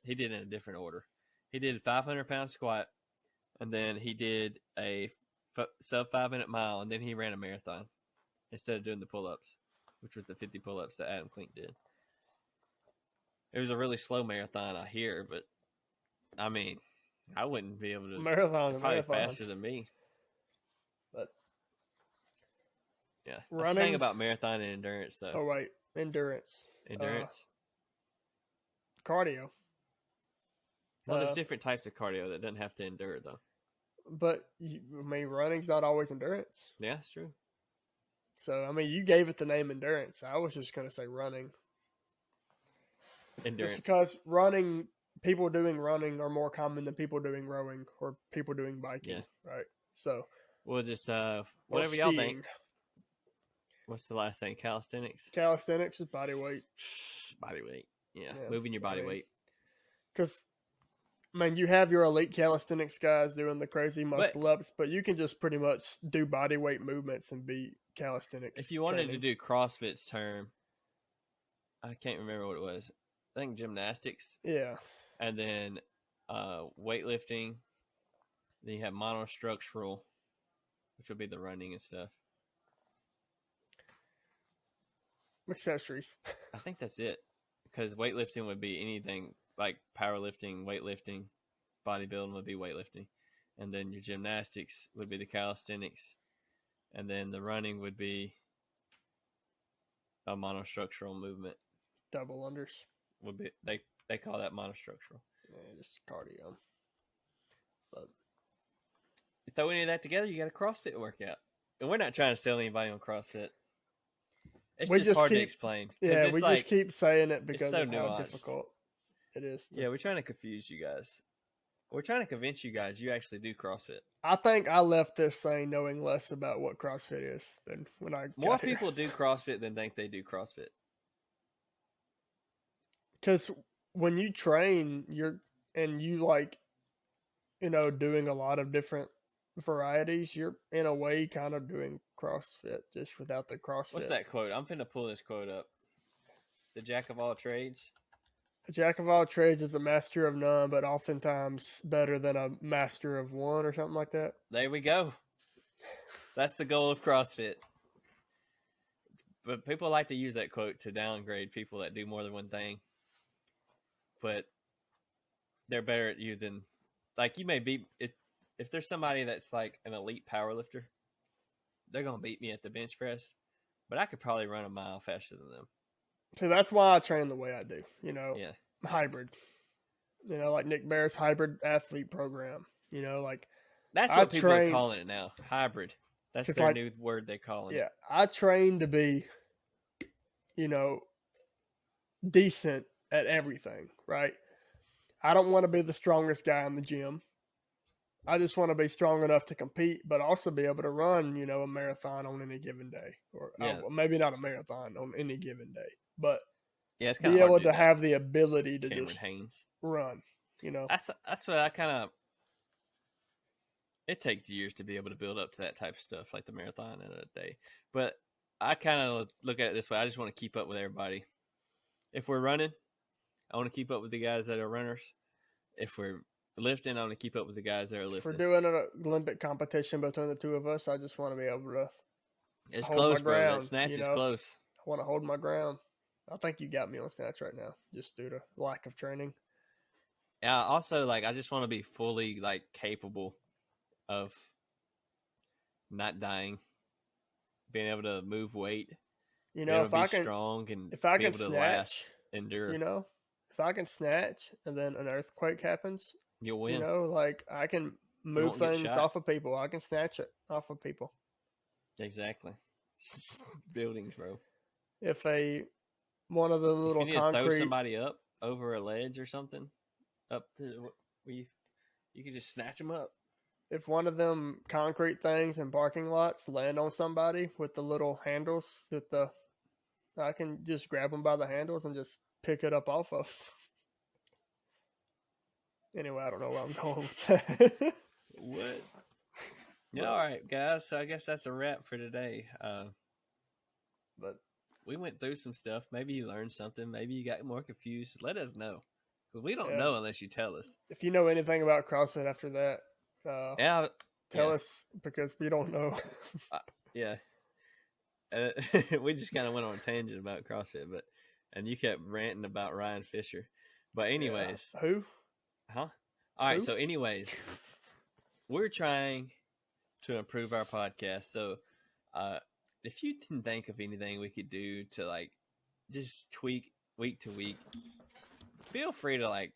He did it in a different order. He did a 500-pound squat, and then he did a sub 5-minute mile, and then he ran a marathon instead of doing the pull-ups, which was the 50 pull-ups that Adam Klink did. It was a really slow marathon, I hear, but I mean, I wouldn't be able to. Probably faster than me. But yeah, that's the thing about marathon and endurance, though. Oh right, endurance. Cardio. Well, there's different types of cardio that doesn't have to endure, though. But running's not always endurance. Yeah, that's true. So you gave it the name endurance. I was just gonna say running. Endurance. Just because running people doing running are more common than people doing rowing or people doing biking, Yeah. right? So, We'll just or whatever y'all think. skiing. What's the last thing? Calisthenics. Calisthenics is body weight. Body weight. Yeah, Yeah, moving your body weight. Because, I mean, you have your elite calisthenics guys doing the crazy But muscle ups, but you can just pretty much do body weight movements and be calisthenics. if you wanted training. to do CrossFit's term, I can't remember what it was. I think gymnastics. Yeah. And then weightlifting. Then you have monostructural, which will be the running and stuff. Accessories. I think that's it. Because weightlifting would be anything like powerlifting, weightlifting, bodybuilding would be weightlifting. And then your gymnastics would be the calisthenics. And then the running would be a monostructural movement. Double unders. Would be they call that monostructural. Yeah, just cardio. But You throw any of that together, you got a CrossFit workout. And we're not trying to sell anybody on CrossFit. It's just hard to explain. Yeah, we just keep saying it because so of how nuanced. difficult it is. Yeah, we're trying to confuse you guys. We're trying to convince you guys you actually do CrossFit. I think I left this thing knowing less about what CrossFit is than when I got More here. people do CrossFit than think they do CrossFit. Because when you train, you like, doing a lot of different varieties, you're in a way kind of doing CrossFit just without the CrossFit. What's that quote? I'm finna pull this quote up. The jack of all trades. A jack of all trades is a master of none, but oftentimes better than a master of one or something like that. There we go. That's the goal of CrossFit. But people like to use that quote to downgrade people that do more than one thing. But they're better at you than, like, you may be, if there's somebody that's like an elite power lifter, they're going to beat me at the bench press, but I could probably run a mile faster than them. So that's why I train the way I do, Yeah. Hybrid. Like Nick Bear's hybrid athlete program, like. That's what people are calling it now, hybrid. That's their new word they call it. Yeah, I train to be, decent at everything, right? I don't want to be the strongest guy in the gym. I just want to be strong enough to compete, but also be able to run, a marathon on any given day, or maybe not a marathon on any given day, but it's be able to have the ability to Cameron just Haynes. run. That's what I kind of. It takes years to be able to build up to that type of stuff, like the marathon in a day. But I kind of look at it this way: I just want to keep up with everybody. If we're running, I want to keep up with the guys that are runners. If we're lifting, I want to keep up with the guys that are lifting. If we're doing an Olympic competition between the two of us, I just want to be able to. It's close, bro. That snatch is close. I want to hold my ground. I think you got me on snatch right now, just due to lack of training. Yeah. Also, I just want to be fully capable of not dying, being able to move weight. If I can strong and if I be can able to snatch, last, endure. If I can snatch and then an earthquake happens, you'll win. I can move things off of people. I can snatch it off of people. Exactly. Buildings, bro. If one of the little if you need concrete to throw somebody up over a ledge or something, up to where you can just snatch them up. If one of them concrete things in parking lots land on somebody with the little handles I can just grab them by the handles and just pick it up off of. Anyway, I don't know where I'm going with that. What? Yeah, all right, guys. So I guess that's a wrap for today. But we went through some stuff. Maybe you learned something. Maybe you got more confused. Let us know. Because we don't know unless you tell us. If you know anything about CrossFit after that, tell us, because we don't know. Yeah. We just kind of went on a tangent about CrossFit, and you kept ranting about Ryan Fisher. But anyways. Yeah. Who? Huh? All right. So anyways, we're trying to improve our podcast. So if you can think of anything we could do to just tweak week to week, feel free to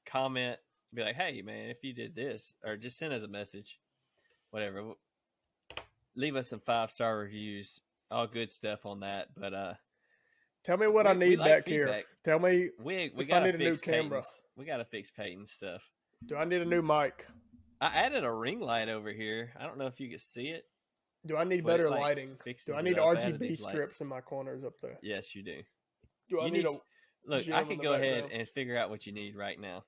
comment, be like, hey man, if you did this, or just send us a message, whatever. Leave us some 5-star reviews, all good stuff on that. But Tell me what I We need like back here. feedback. Tell me We if I gotta need a new fix camera. Peyton's. We gotta fix Peyton's stuff. Do I need a new mic? I added a ring light over here. I don't know if you can see it, Do I need but it better like lighting? Do fixes I it need up. I added RGB these strips lights. in my corners up there? Yes, you do. Do I You need need a look. gym I in could the go ahead background? and figure out what you need right now.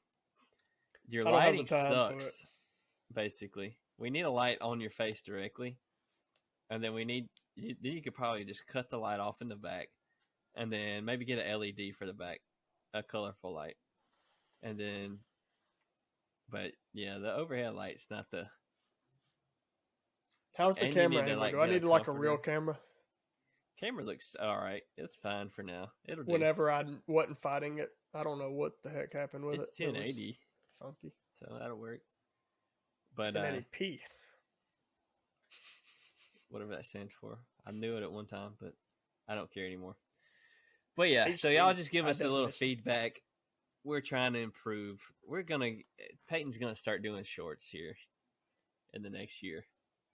Your I don't have the lighting time for it. sucks. Basically, we need a light on your face directly, and then we need. Then you could probably just cut the light off in the back, and then maybe get an LED for the back, a colorful light, and then. But yeah, the overhead light's not the. How's the And you camera need to angle? like Do I get a need like a real comforter. camera? Camera looks all right. It's fine for now. It'll do. Whenever I wasn't fighting it, I don't know what the heck happened with It's it. It was 1080, funky. so that'll work. But 1080p. whatever that stands for, I knew it at one time, but I don't care anymore. But yeah, so HD, y'all just give high us a little definition. feedback. We're trying to improve. Peyton's gonna start doing shorts here in the next year,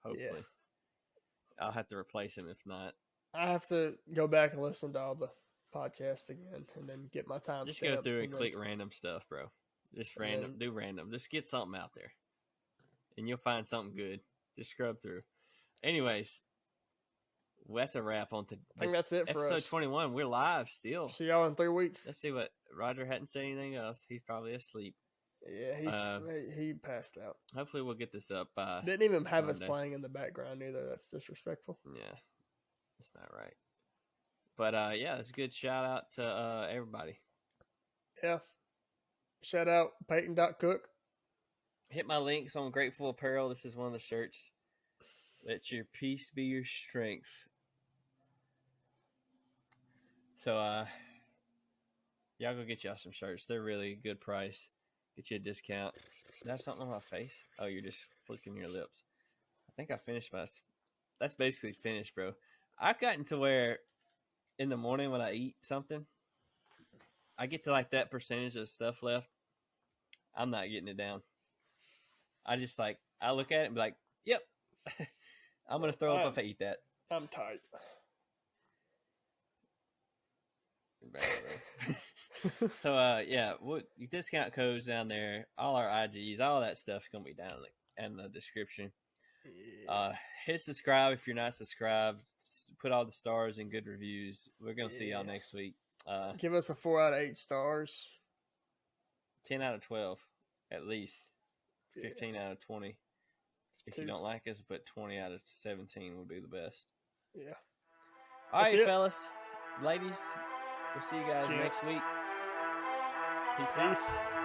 hopefully. Yeah. I'll have to replace him if not. I have to go back and listen to all the podcasts again, and then get my time. Just go through and click random stuff, bro. Just random, do random. Just get something out there, and you'll find something good. Just scrub through. Anyways, well, that's a wrap on I think that's it for episode us. 21. We're live still. See y'all in 3 weeks. Let's see what Roger hadn't said anything else. He's probably asleep. Yeah, he passed out. Hopefully, we'll get this up by. Didn't even have us Monday. playing in the background either. That's disrespectful. Yeah, that's not right. But yeah, it's a good shout out to everybody. Yeah. Shout out Peyton.cook. Hit my links on Grateful Apparel. This is one of the shirts. Let your peace be your strength. So y'all go get y'all some shirts. They're really good price. Get you a discount. Did I have something on my face? Oh, you're just flicking your lips. I think I finished my. That's basically finished, bro. I've gotten to where in the morning when I eat something, I get to like that percentage of stuff left. I'm not getting it down. I just like I look at it and be like, "Yep, I'm gonna throw up if I eat that." I'm tight. So yeah, discount codes down there, all our IGs, all that stuff's gonna be down in the description. Hit subscribe if you're not subscribed. Put all the stars and good reviews. We're gonna see y'all next week. Give us a 4 out of 8 stars. 10 out of 12, at least. 15 out of 20. If you don't like us, but 20 out of 17 would be the best. Yeah. All right, fellas, ladies. We'll see you guys Cheers. next week. Peace out.